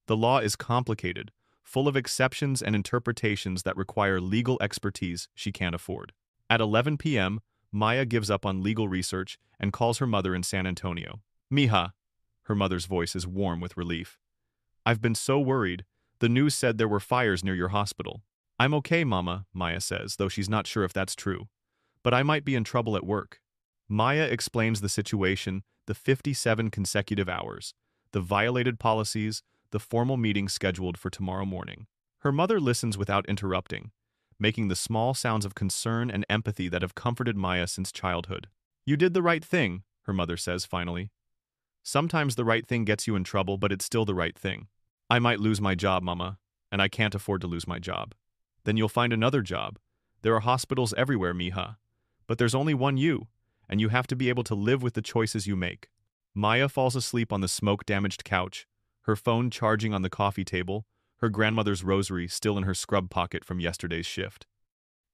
The law is complicated, full of exceptions and interpretations that require legal expertise she can't afford. At 11 p.m., Maya gives up on legal research and calls her mother in San Antonio. Mija. Her mother's voice is warm with relief. I've been so worried. The news said there were fires near your hospital. I'm okay, Mama, Maya says, though she's not sure if that's true. But I might be in trouble at work. Maya explains the situation, the 57 consecutive hours, the violated policies, the formal meeting scheduled for tomorrow morning. Her mother listens without interrupting, making the small sounds of concern and empathy that have comforted Maya since childhood. You did the right thing, her mother says finally. Sometimes the right thing gets you in trouble, but it's still the right thing. I might lose my job, Mama, and I can't afford to lose my job. Then you'll find another job. There are hospitals everywhere, Mija. But there's only one you, and you have to be able to live with the choices you make. Maya falls asleep on the smoke-damaged couch, her phone charging on the coffee table, her grandmother's rosary still in her scrub pocket from yesterday's shift.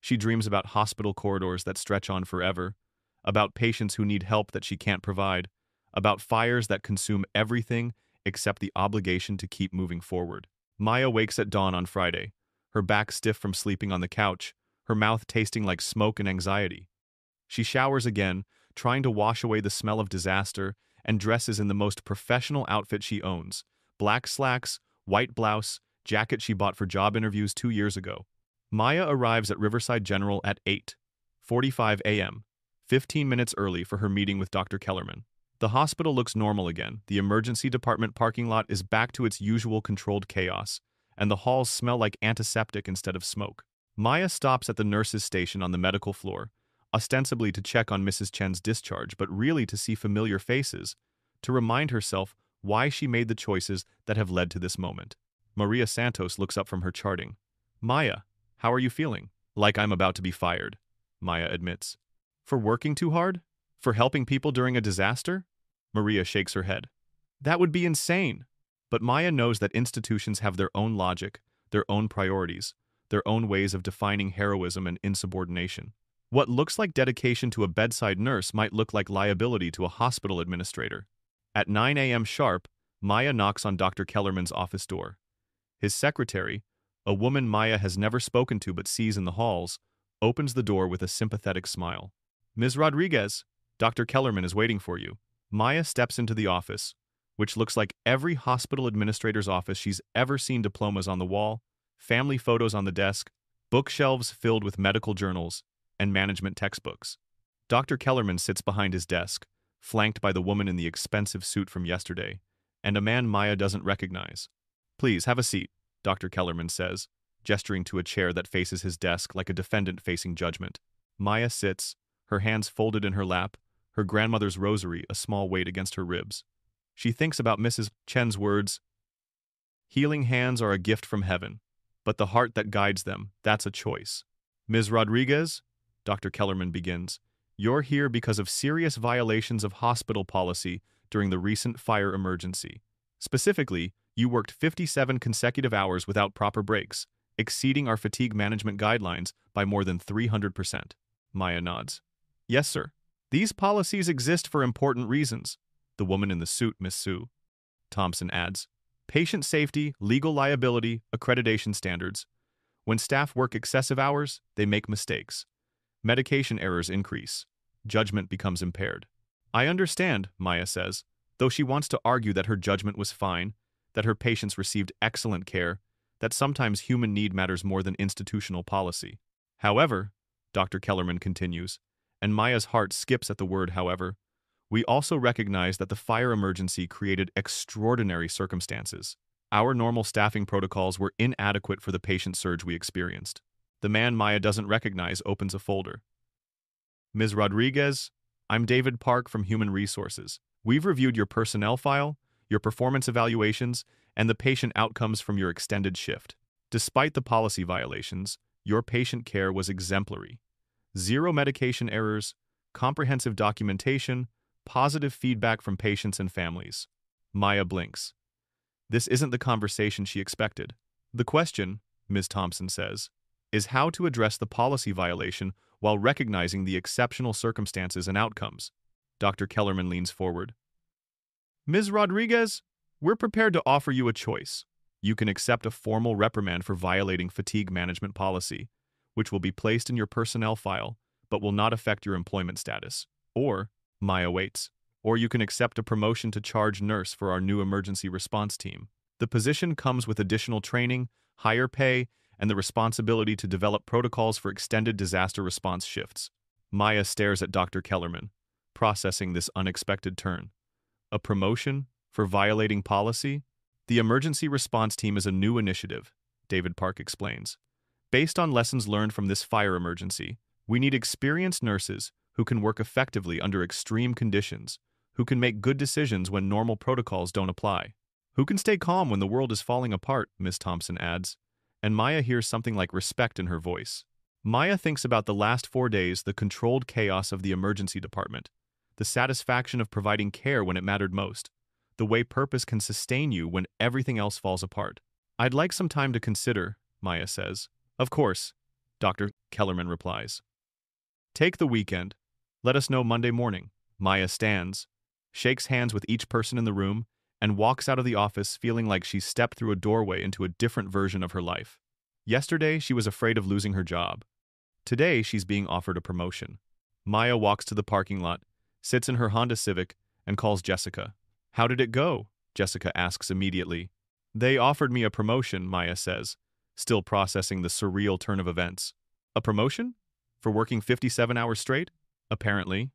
She dreams about hospital corridors that stretch on forever, about patients who need help that she can't provide, about fires that consume everything except the obligation to keep moving forward. Maya wakes at dawn on Friday, her back stiff from sleeping on the couch, her mouth tasting like smoke and anxiety. She showers again, trying to wash away the smell of disaster, and dresses in the most professional outfit she owns. Black slacks, white blouse, jacket she bought for job interviews 2 years ago. Maya arrives at Riverside General at 8:45 a.m., 15 minutes early for her meeting with Dr. Kellerman. The hospital looks normal again. The emergency department parking lot is back to its usual controlled chaos, and the halls smell like antiseptic instead of smoke. Maya stops at the nurse's station on the medical floor, ostensibly to check on Mrs. Chen's discharge, but really to see familiar faces, to remind herself why she made the choices that have led to this moment. Maria Santos looks up from her charting. Maya, how are you feeling? Like I'm about to be fired, Maya admits. For working too hard? For helping people during a disaster? Maria shakes her head. That would be insane. But Maya knows that institutions have their own logic, their own priorities, their own ways of defining heroism and insubordination. What looks like dedication to a bedside nurse might look like liability to a hospital administrator. At 9 a.m. sharp, Maya knocks on Dr. Kellerman's office door. His secretary, a woman Maya has never spoken to but sees in the halls, opens the door with a sympathetic smile. Ms. Rodriguez, Dr. Kellerman is waiting for you. Maya steps into the office, which looks like every hospital administrator's office she's ever seen. Diplomas on the wall, family photos on the desk, bookshelves filled with medical journals, and management textbooks. Dr. Kellerman sits behind his desk, flanked by the woman in the expensive suit from yesterday, and a man Maya doesn't recognize. "Please, have a seat," Dr. Kellerman says, gesturing to a chair that faces his desk like a defendant facing judgment. Maya sits, her hands folded in her lap, her grandmother's rosary a small weight against her ribs. She thinks about Mrs. Chen's words, "Healing hands are a gift from heaven, but the heart that guides them, that's a choice." "Ms. Rodriguez," Dr. Kellerman begins, "you're here because of serious violations of hospital policy during the recent fire emergency. Specifically, you worked 57 consecutive hours without proper breaks, exceeding our fatigue management guidelines by more than 300%. Maya nods. "Yes, sir. These policies exist for important reasons," the woman in the suit, Miss Sue. Thompson adds, "Patient safety, legal liability, accreditation standards. When staff work excessive hours, they make mistakes. Medication errors increase. Judgment becomes impaired." "I understand," Maya says, though she wants to argue that her judgment was fine, that her patients received excellent care, that sometimes human need matters more than institutional policy. "However," Dr. Kellerman continues, and Maya's heart skips at the word however, "we also recognize that the fire emergency created extraordinary circumstances. Our normal staffing protocols were inadequate for the patient surge we experienced." The man Maya doesn't recognize opens a folder. "Ms. Rodriguez, I'm David Park from Human Resources. We've reviewed your personnel file, your performance evaluations, and the patient outcomes from your extended shift. Despite the policy violations, your patient care was exemplary. Zero medication errors, comprehensive documentation, positive feedback from patients and families." Maya blinks. This isn't the conversation she expected. "The question," Ms. Thompson says, "is how to address the policy violation while recognizing the exceptional circumstances and outcomes." Dr. Kellerman leans forward. "Ms. Rodriguez, we're prepared to offer you a choice. You can accept a formal reprimand for violating fatigue management policy, which will be placed in your personnel file, but will not affect your employment status. Or," Maya waits, "or you can accept a promotion to charge nurse for our new emergency response team. The position comes with additional training, higher pay, and the responsibility to develop protocols for extended disaster response shifts." Maya stares at Dr. Kellerman, processing this unexpected turn. A promotion for violating policy? "The emergency response team is a new initiative," David Park explains. "Based on lessons learned from this fire emergency, we need experienced nurses who can work effectively under extreme conditions, who can make good decisions when normal protocols don't apply, who can stay calm when the world is falling apart," Ms. Thompson adds, and Maya hears something like respect in her voice. Maya thinks about the last 4 days, the controlled chaos of the emergency department, the satisfaction of providing care when it mattered most, the way purpose can sustain you when everything else falls apart. "I'd like some time to consider," Maya says. "Of course," Dr. Kellerman replies. "Take the weekend. Let us know Monday morning." Maya stands, shakes hands with each person in the room, and walks out of the office feeling like she's stepped through a doorway into a different version of her life. Yesterday, she was afraid of losing her job. Today, she's being offered a promotion. Maya walks to the parking lot, sits in her Honda Civic, and calls Jessica. "How did it go?" Jessica asks immediately. "They offered me a promotion," Maya says, still processing the surreal turn of events. "A promotion? For working 57 hours straight?" "Apparently."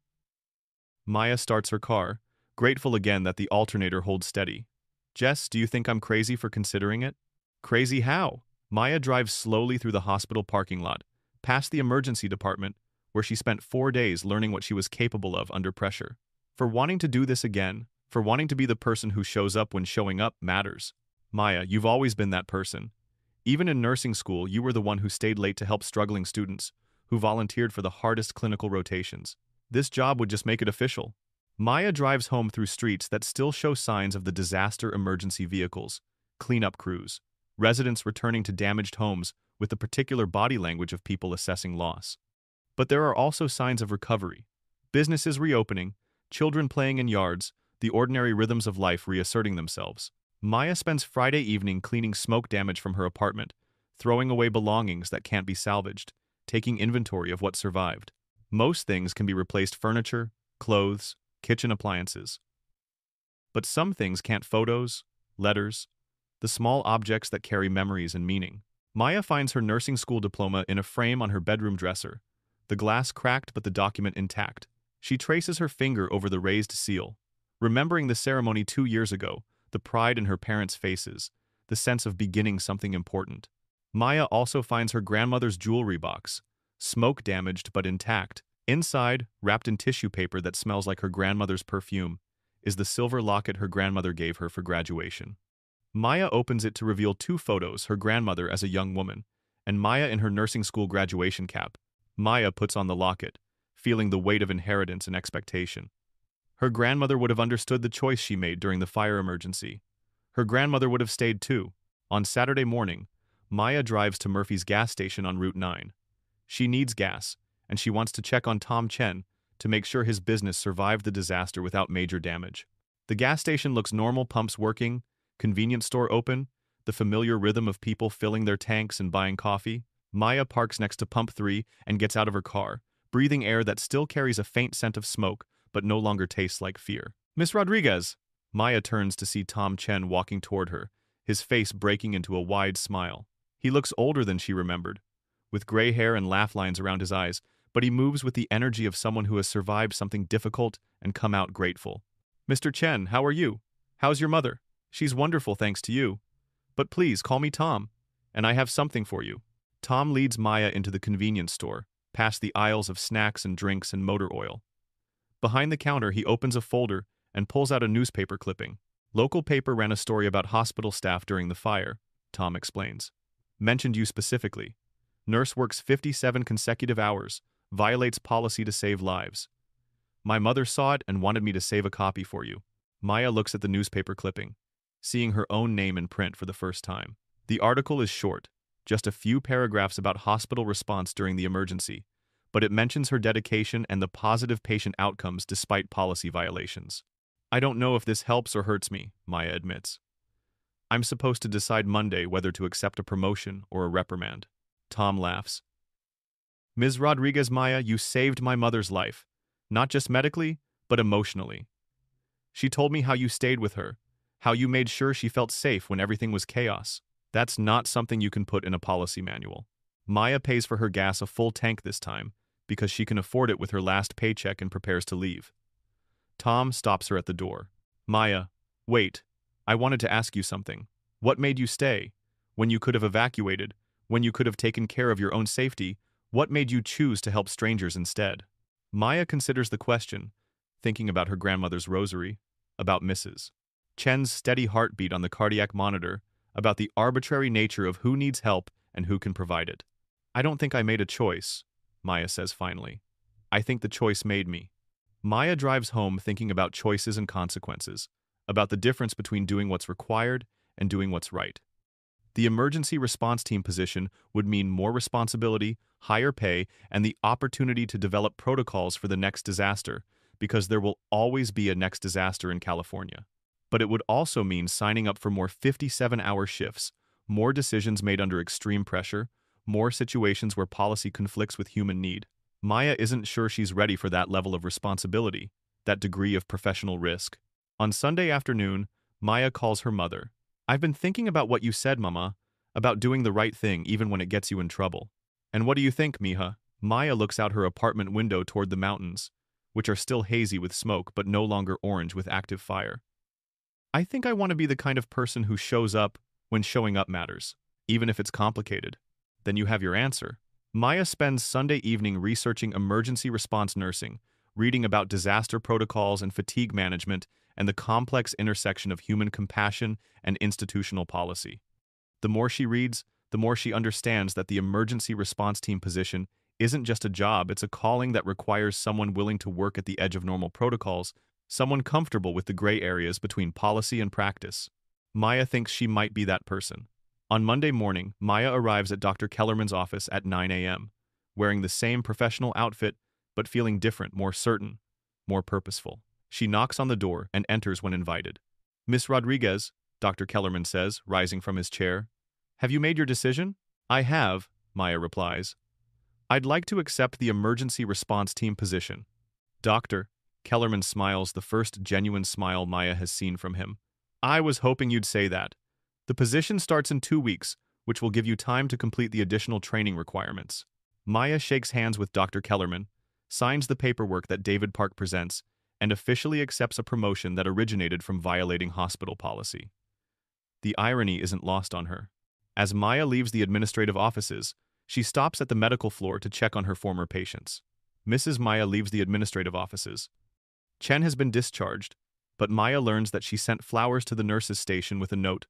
Maya starts her car, grateful again that the alternator holds steady. "Jess, do you think I'm crazy for considering it?" "Crazy how?" Maya drives slowly through the hospital parking lot, past the emergency department, where she spent 4 days learning what she was capable of under pressure. For wanting to do this again, for wanting to be the person who shows up when showing up matters. Maya, you've always been that person. Even in nursing school, you were the one who stayed late to help struggling students, who volunteered for the hardest clinical rotations. This job would just make it official. Maya drives home through streets that still show signs of the disaster emergency vehicles, cleanup crews, residents returning to damaged homes with the particular body language of people assessing loss. But there are also signs of recovery. Businesses reopening, children playing in yards, the ordinary rhythms of life reasserting themselves. Maya spends Friday evening cleaning smoke damage from her apartment, throwing away belongings that can't be salvaged, taking inventory of what survived. Most things can be replaced: furniture, clothes, kitchen appliances. But some things can't: photos, letters, the small objects that carry memories and meaning. Maya finds her nursing school diploma in a frame on her bedroom dresser, The glass cracked but the document intact. She traces her finger over the raised seal. Remembering the ceremony 2 years ago, the pride in her parents' faces, the sense of beginning something important. Maya also finds her grandmother's jewelry box, smoke-damaged but intact. Inside, wrapped in tissue paper that smells like her grandmother's perfume, is the silver locket her grandmother gave her for graduation. Maya opens it to reveal 2 photos, her grandmother as a young woman, and Maya in her nursing school graduation cap. Maya puts on the locket, feeling the weight of inheritance and expectation. Her grandmother would have understood the choice she made during the fire emergency. Her grandmother would have stayed too. On Saturday morning, Maya drives to Murphy's gas station on Route 9. She needs gas, and she wants to check on Tom Chen to make sure his business survived the disaster without major damage. The gas station looks normal, pumps working, convenience store open, the familiar rhythm of people filling their tanks and buying coffee. Maya parks next to pump 3 and gets out of her car, breathing air that still carries a faint scent of smoke but no longer tastes like fear. "Miss Rodriguez!" Maya turns to see Tom Chen walking toward her, his face breaking into a wide smile. He looks older than she remembered, with gray hair and laugh lines around his eyes, but he moves with the energy of someone who has survived something difficult and come out grateful. "Mr. Chen, how are you? How's your mother?" "She's wonderful thanks to you. But please call me Tom, and I have something for you." Tom leads Maya into the convenience store, past the aisles of snacks and drinks and motor oil. Behind the counter, he opens a folder and pulls out a newspaper clipping. "Local paper ran a story about hospital staff during the fire," Tom explains. "Mentioned you specifically. Nurse works 57 consecutive hours, violates policy to save lives. My mother saw it and wanted me to save a copy for you." Maya looks at the newspaper clipping, seeing her own name in print for the first time. The article is short, just a few paragraphs about hospital response during the emergency, but it mentions her dedication and the positive patient outcomes despite policy violations. "I don't know if this helps or hurts me," Maya admits. "I'm supposed to decide Monday whether to accept a promotion or a reprimand." Tom laughs. "Ms. Rodriguez, Maya, you saved my mother's life, not just medically, but emotionally. She told me how you stayed with her, how you made sure she felt safe when everything was chaos. That's not something you can put in a policy manual." Maya pays for her gas a full tank this time, because she can afford it with her last paycheck and prepares to leave. Tom stops her at the door. "Maya, wait. I wanted to ask you something. What made you stay? When you could have evacuated, when you could have taken care of your own safety, what made you choose to help strangers instead?" Maya considers the question, thinking about her grandmother's rosary, about Mrs. Chen's steady heartbeat on the cardiac monitor, about the arbitrary nature of who needs help and who can provide it. "I don't think I made a choice," Maya says finally. "I think the choice made me." Maya drives home thinking about choices and consequences, about the difference between doing what's required and doing what's right. The emergency response team position would mean more responsibility, higher pay, and the opportunity to develop protocols for the next disaster, because there will always be a next disaster in California. But it would also mean signing up for more 57-hour shifts, more decisions made under extreme pressure, more situations where policy conflicts with human need. Maya isn't sure she's ready for that level of responsibility, that degree of professional risk. On Sunday afternoon, Maya calls her mother. "I've been thinking about what you said, Mama, about doing the right thing even when it gets you in trouble." "And what do you think, Mija?" Maya looks out her apartment window toward the mountains, which are still hazy with smoke but no longer orange with active fire. "I think I want to be the kind of person who shows up when showing up matters, even if it's complicated." "Then you have your answer." Maya spends Sunday evening researching emergency response nursing, reading about disaster protocols and fatigue management and the complex intersection of human compassion and institutional policy. The more she reads, the more she understands that the emergency response team position isn't just a job, it's a calling that requires someone willing to work at the edge of normal protocols, someone comfortable with the gray areas between policy and practice. Maya thinks she might be that person. On Monday morning, Maya arrives at Dr. Kellerman's office at 9 a.m., wearing the same professional outfit, but feeling different, more certain, more purposeful. She knocks on the door and enters when invited. "Miss Rodriguez," Dr. Kellerman says, rising from his chair. "Have you made your decision?" "I have," Maya replies. "I'd like to accept the emergency response team position." "Doctor," Kellerman smiles, the first genuine smile Maya has seen from him. "I was hoping you'd say that. The position starts in 2 weeks, which will give you time to complete the additional training requirements." Maya shakes hands with Dr. Kellerman, signs the paperwork that David Park presents, and officially accepts a promotion that originated from violating hospital policy. The irony isn't lost on her. As Maya leaves the administrative offices, she stops at the medical floor to check on her former patients. Mrs. Maya leaves the administrative offices. Chen has been discharged, but Maya learns that she sent flowers to the nurse's station with a note.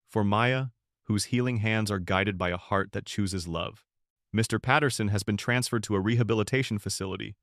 For Maya, whose healing hands are guided by a heart that chooses love. Mr. Patterson has been transferred to a rehabilitation facility,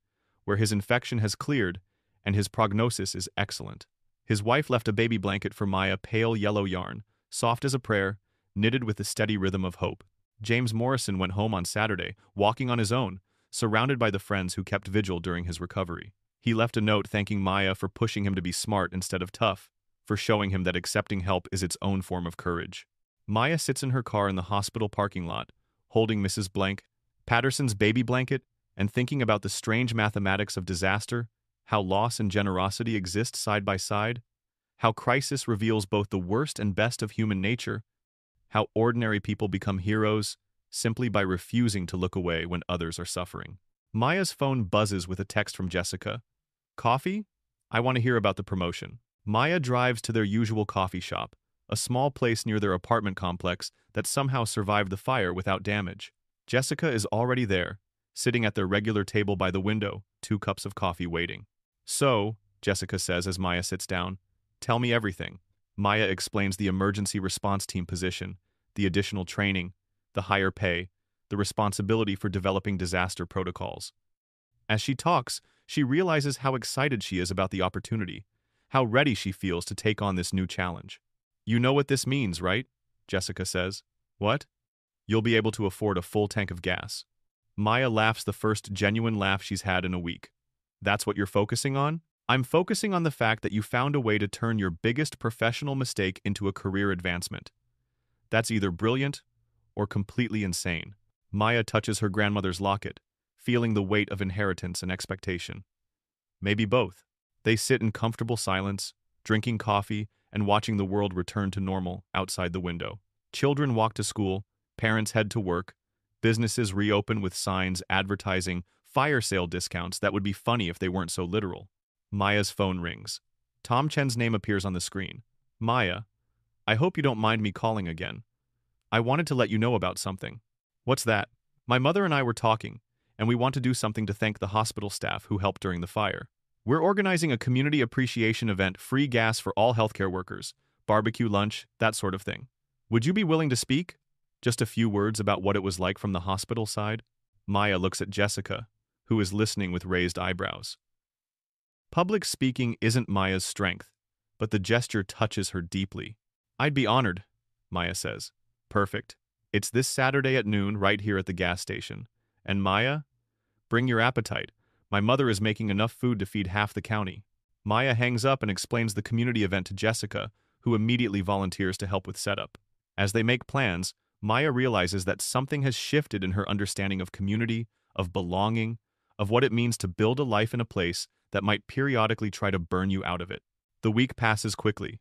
where his infection has cleared and his prognosis is excellent. His wife left a baby blanket for Maya, pale yellow yarn, soft as a prayer, knitted with the steady rhythm of hope. James Morrison went home on Saturday, walking on his own, surrounded by the friends who kept vigil during his recovery. He left a note thanking Maya for pushing him to be smart instead of tough, for showing him that accepting help is its own form of courage. Maya sits in her car in the hospital parking lot, holding Mrs. Blank, Patterson's baby blanket, and thinking about the strange mathematics of disaster, how loss and generosity exist side by side, how crisis reveals both the worst and best of human nature, how ordinary people become heroes simply by refusing to look away when others are suffering. Maya's phone buzzes with a text from Jessica. Coffee? I want to hear about the promotion. Maya drives to their usual coffee shop, a small place near their apartment complex that somehow survived the fire without damage. Jessica is already there, sitting at their regular table by the window, 2 cups of coffee waiting. So, Jessica says as Maya sits down, tell me everything. Maya explains the emergency response team position, the additional training, the higher pay, the responsibility for developing disaster protocols. As she talks, she realizes how excited she is about the opportunity, how ready she feels to take on this new challenge. You know what this means, right? Jessica says. What? You'll be able to afford a full tank of gas. Maya laughs, the first genuine laugh she's had in a week. That's what you're focusing on? I'm focusing on the fact that you found a way to turn your biggest professional mistake into a career advancement. That's either brilliant or completely insane. Maya touches her grandmother's locket, feeling the weight of inheritance and expectation. Maybe both. They sit in comfortable silence, drinking coffee and watching the world return to normal outside the window. Children walk to school, parents head to work, businesses reopen with signs advertising fire sale discounts that would be funny if they weren't so literal. Maya's phone rings. Tom Chen's name appears on the screen. Maya, I hope you don't mind me calling again. I wanted to let you know about something. What's that? My mother and I were talking, and we want to do something to thank the hospital staff who helped during the fire. We're organizing a community appreciation event, free gas for all healthcare workers, barbecue lunch, that sort of thing. Would you be willing to speak? Just a few words about what it was like from the hospital side? Maya looks at Jessica, who is listening with raised eyebrows. Public speaking isn't Maya's strength, but the gesture touches her deeply. I'd be honored, Maya says. Perfect. It's this Saturday at noon right here at the gas station. And Maya, bring your appetite. My mother is making enough food to feed half the county. Maya hangs up and explains the community event to Jessica, who immediately volunteers to help with setup. As they make plans, Maya realizes that something has shifted in her understanding of community, of belonging, of what it means to build a life in a place that might periodically try to burn you out of it. The week passes quickly.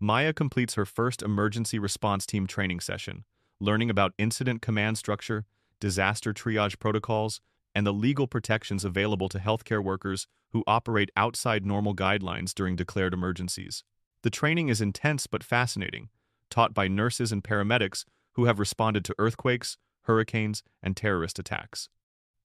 Maya completes her first emergency response team training session, learning about incident command structure, disaster triage protocols, and the legal protections available to healthcare workers who operate outside normal guidelines during declared emergencies. The training is intense but fascinating, taught by nurses and paramedics who have responded to earthquakes, hurricanes, and terrorist attacks.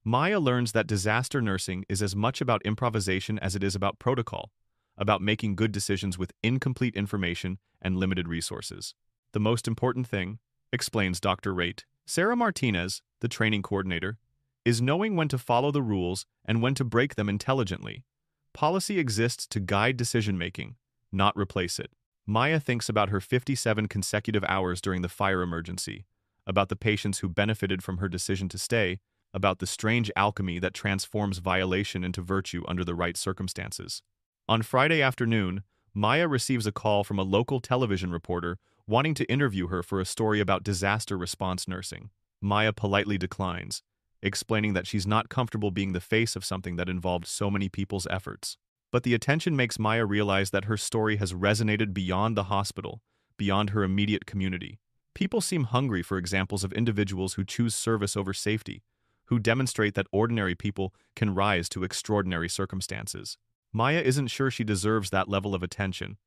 Maya learns that disaster nursing is as much about improvisation as it is about protocol, about making good decisions with incomplete information and limited resources. The most important thing, explains Dr. Rate, Sarah Martinez, the training coordinator, is knowing when to follow the rules and when to break them intelligently. Policy exists to guide decision-making, not replace it. Maya thinks about her 57 consecutive hours during the fire emergency, about the patients who benefited from her decision to stay, about the strange alchemy that transforms violation into virtue under the right circumstances. On Friday afternoon, Maya receives a call from a local television reporter wanting to interview her for a story about disaster response nursing. Maya politely declines, explaining that she's not comfortable being the face of something that involved so many people's efforts. But the attention makes Maya realize that her story has resonated beyond the hospital, beyond her immediate community. People seem hungry for examples of individuals who choose service over safety, who demonstrate that ordinary people can rise to extraordinary circumstances. Maya isn't sure she deserves that level of attention,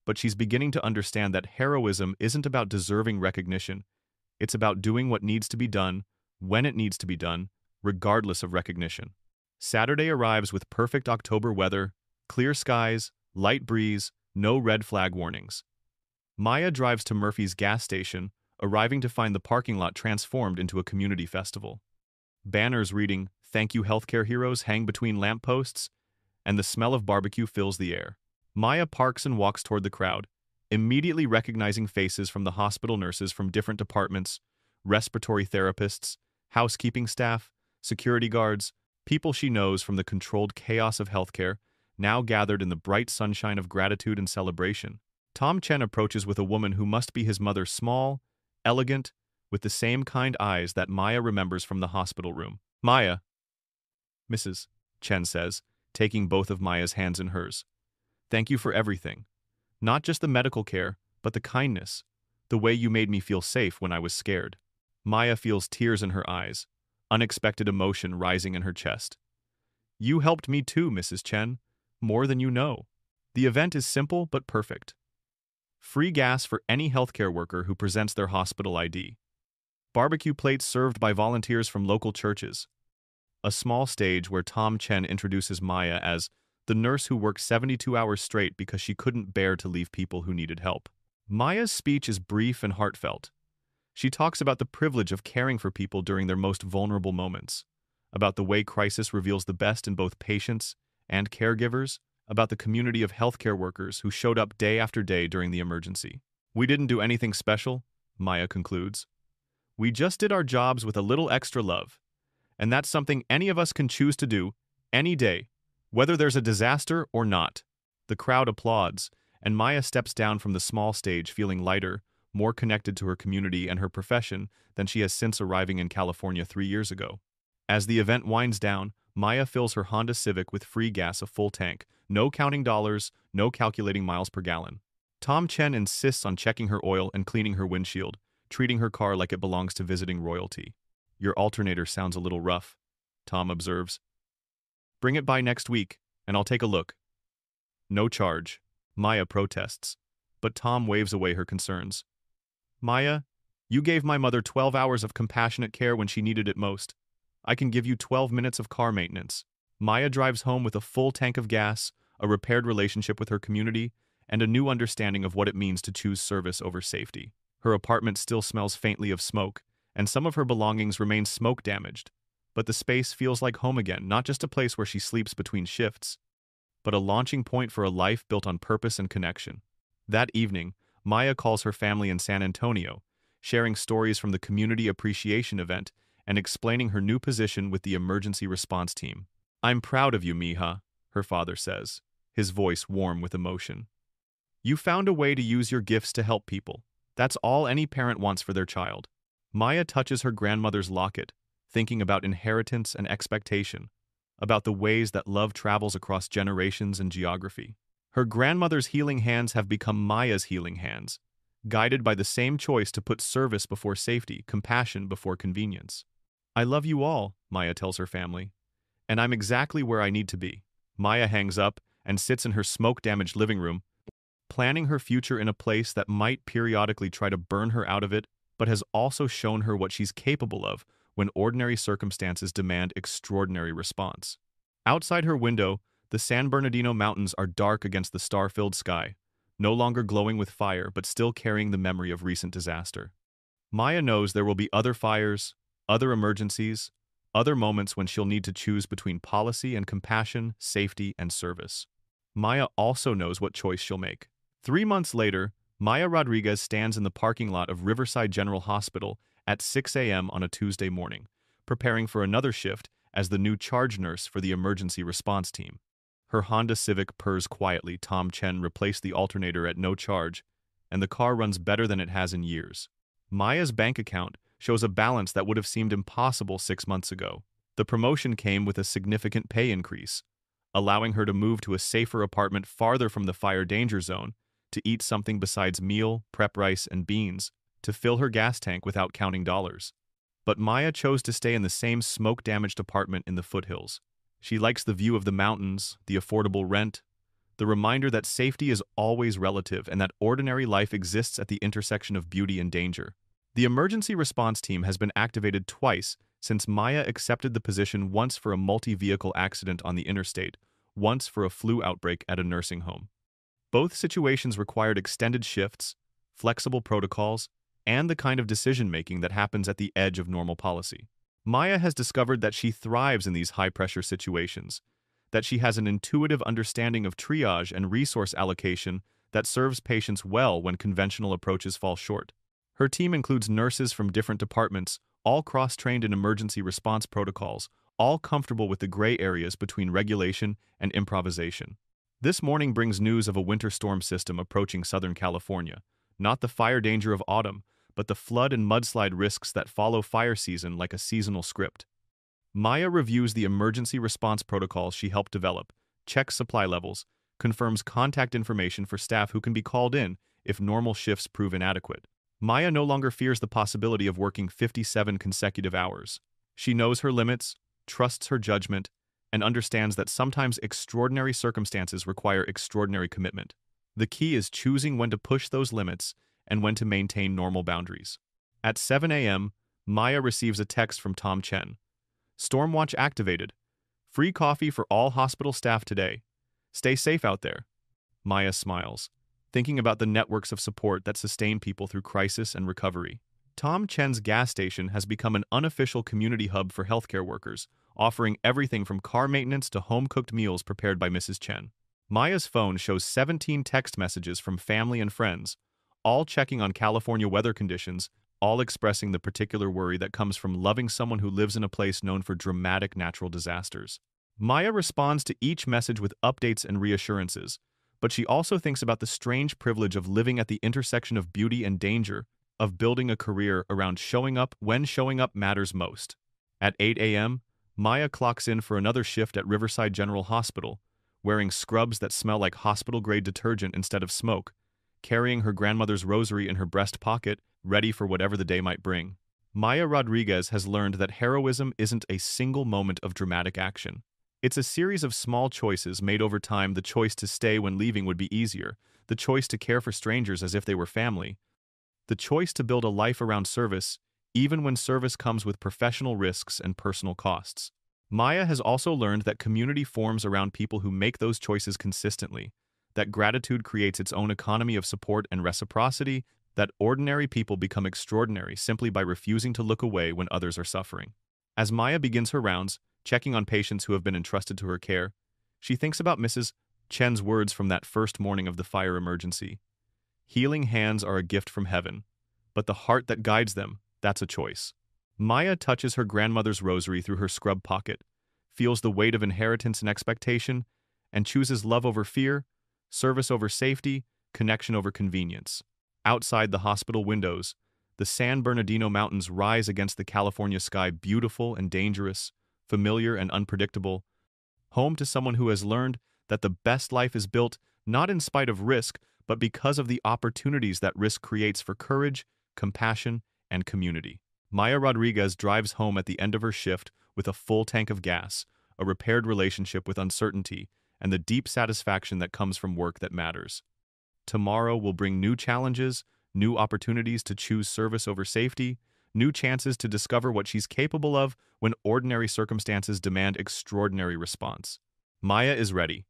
but she's beginning to understand that heroism isn't about deserving recognition. It's about doing what needs to be done, when it needs to be done, regardless of recognition. Saturday arrives with perfect October weather, clear skies, light breeze, no red flag warnings. Maya drives to Murphy's gas station, arriving to find the parking lot transformed into a community festival. Banners reading, "Thank you healthcare heroes," hang between lampposts, and the smell of barbecue fills the air. Maya parks and walks toward the crowd, immediately recognizing faces from the hospital nurses from different departments, respiratory therapists, housekeeping staff, security guards, people she knows from the controlled chaos of healthcare, now gathered in the bright sunshine of gratitude and celebration. Tom Chen approaches with a woman who must be his mother, small, elegant, with the same kind eyes that Maya remembers from the hospital room. "Maya," Mrs. Chen says, taking both of Maya's hands in hers. "Thank you for everything. Not just the medical care, but the kindness, the way you made me feel safe when I was scared." Maya feels tears in her eyes, unexpected emotion rising in her chest. "You helped me too, Mrs. Chen, more than you know." The event is simple but perfect. Free gas for any healthcare worker who presents their hospital ID. Barbecue plates served by volunteers from local churches. A small stage where Tom Chen introduces Maya as the nurse who worked 72 hours straight because she couldn't bear to leave people who needed help. Maya's speech is brief and heartfelt. She talks about the privilege of caring for people during their most vulnerable moments, about the way crisis reveals the best in both patients and caregivers, about the community of healthcare workers who showed up day after day during the emergency. "We didn't do anything special," Maya concludes. "We just did our jobs with a little extra love. And that's something any of us can choose to do, any day, whether there's a disaster or not." The crowd applauds, and Maya steps down from the small stage feeling lighter, more connected to her community and her profession than she has since arriving in California 3 years ago. As the event winds down, Maya fills her Honda Civic with free gas, a full tank, no counting dollars, no calculating miles per gallon. Tom Chen insists on checking her oil and cleaning her windshield, treating her car like it belongs to visiting royalty. "Your alternator sounds a little rough," Tom observes. "Bring it by next week, and I'll take a look." "No charge," Maya protests, but Tom waves away her concerns. "Maya, you gave my mother 12 hours of compassionate care when she needed it most. I can give you 12 minutes of car maintenance." Maya drives home with a full tank of gas, a repaired relationship with her community, and a new understanding of what it means to choose service over safety. Her apartment still smells faintly of smoke, and some of her belongings remain smoke-damaged, but the space feels like home again, not just a place where she sleeps between shifts, but a launching point for a life built on purpose and connection. That evening, Maya calls her family in San Antonio, sharing stories from the community appreciation event and explaining her new position with the emergency response team. "I'm proud of you, Mija," her father says, his voice warm with emotion. "You found a way to use your gifts to help people. That's all any parent wants for their child." Maya touches her grandmother's locket, thinking about inheritance and expectation, about the ways that love travels across generations and geography. Her grandmother's healing hands have become Maya's healing hands, guided by the same choice to put service before safety, compassion before convenience. "I love you all," Maya tells her family, "and I'm exactly where I need to be." Maya hangs up and sits in her smoke-damaged living room, planning her future in a place that might periodically try to burn her out of it, but has also shown her what she's capable of when ordinary circumstances demand extraordinary response. Outside her window, the San Bernardino Mountains are dark against the star-filled sky, no longer glowing with fire but still carrying the memory of recent disaster. Maya knows there will be other fires, other emergencies, other moments when she'll need to choose between policy and compassion, safety and service. Maya also knows what choice she'll make. 3 months later, Maya Rodriguez stands in the parking lot of Riverside General Hospital at 6 a.m. on a Tuesday morning, preparing for another shift as the new charge nurse for the emergency response team. Her Honda Civic purrs quietly. Tom Chen replaced the alternator at no charge, and the car runs better than it has in years. Maya's bank account shows a balance that would have seemed impossible 6 months ago. The promotion came with a significant pay increase, allowing her to move to a safer apartment farther from the fire danger zone, to eat something besides meal, prep rice, and beans, to fill her gas tank without counting dollars. But Maya chose to stay in the same smoke-damaged apartment in the foothills. She likes the view of the mountains, the affordable rent, the reminder that safety is always relative and that ordinary life exists at the intersection of beauty and danger. The emergency response team has been activated twice since Maya accepted the position, once for a multi-vehicle accident on the interstate, once for a flu outbreak at a nursing home. Both situations required extended shifts, flexible protocols, and the kind of decision-making that happens at the edge of normal policy. Maya has discovered that she thrives in these high-pressure situations, that she has an intuitive understanding of triage and resource allocation that serves patients well when conventional approaches fall short. Her team includes nurses from different departments, all cross-trained in emergency response protocols, all comfortable with the gray areas between regulation and improvisation. This morning brings news of a winter storm system approaching Southern California, not the fire danger of autumn, but the flood and mudslide risks that follow fire season like a seasonal script. Maya reviews the emergency response protocols she helped develop, checks supply levels, confirms contact information for staff who can be called in if normal shifts prove inadequate. Maya no longer fears the possibility of working 57 consecutive hours. She knows her limits, trusts her judgment, and understands that sometimes extraordinary circumstances require extraordinary commitment. The key is choosing when to push those limits and when to maintain normal boundaries. At 7 a.m., Maya receives a text from Tom Chen. Stormwatch activated. Free coffee for all hospital staff today. Stay safe out there. Maya smiles, thinking about the networks of support that sustain people through crisis and recovery. Tom Chen's gas station has become an unofficial community hub for healthcare workers, offering everything from car maintenance to home-cooked meals prepared by Mrs. Chen. Maya's phone shows 17 text messages from family and friends, all checking on California weather conditions, all expressing the particular worry that comes from loving someone who lives in a place known for dramatic natural disasters. Maya responds to each message with updates and reassurances, but she also thinks about the strange privilege of living at the intersection of beauty and danger, of building a career around showing up when showing up matters most. At 8 a.m., Maya clocks in for another shift at Riverside General Hospital, wearing scrubs that smell like hospital-grade detergent instead of smoke, carrying her grandmother's rosary in her breast pocket, ready for whatever the day might bring. Maya Rodriguez has learned that heroism isn't a single moment of dramatic action. It's a series of small choices made over time. The choice to stay when leaving would be easier, the choice to care for strangers as if they were family, the choice to build a life around service, even when service comes with professional risks and personal costs. Maya has also learned that community forms around people who make those choices consistently, that gratitude creates its own economy of support and reciprocity, that ordinary people become extraordinary simply by refusing to look away when others are suffering. As Maya begins her rounds, checking on patients who have been entrusted to her care, she thinks about Mrs. Chen's words from that first morning of the fire emergency. Healing hands are a gift from heaven, but the heart that guides them, that's a choice. Maya touches her grandmother's rosary through her scrub pocket, feels the weight of inheritance and expectation, and chooses love over fear, service over safety, connection over convenience. Outside the hospital windows, the San Bernardino Mountains rise against the California sky, beautiful and dangerous, familiar and unpredictable, home to someone who has learned that the best life is built not in spite of risk, but because of the opportunities that risk creates for courage, compassion, and community. Maya Rodriguez drives home at the end of her shift with a full tank of gas, a repaired relationship with uncertainty, and the deep satisfaction that comes from work that matters. Tomorrow will bring new challenges, new opportunities to choose service over safety, new chances to discover what she's capable of when ordinary circumstances demand extraordinary response. Maya is ready.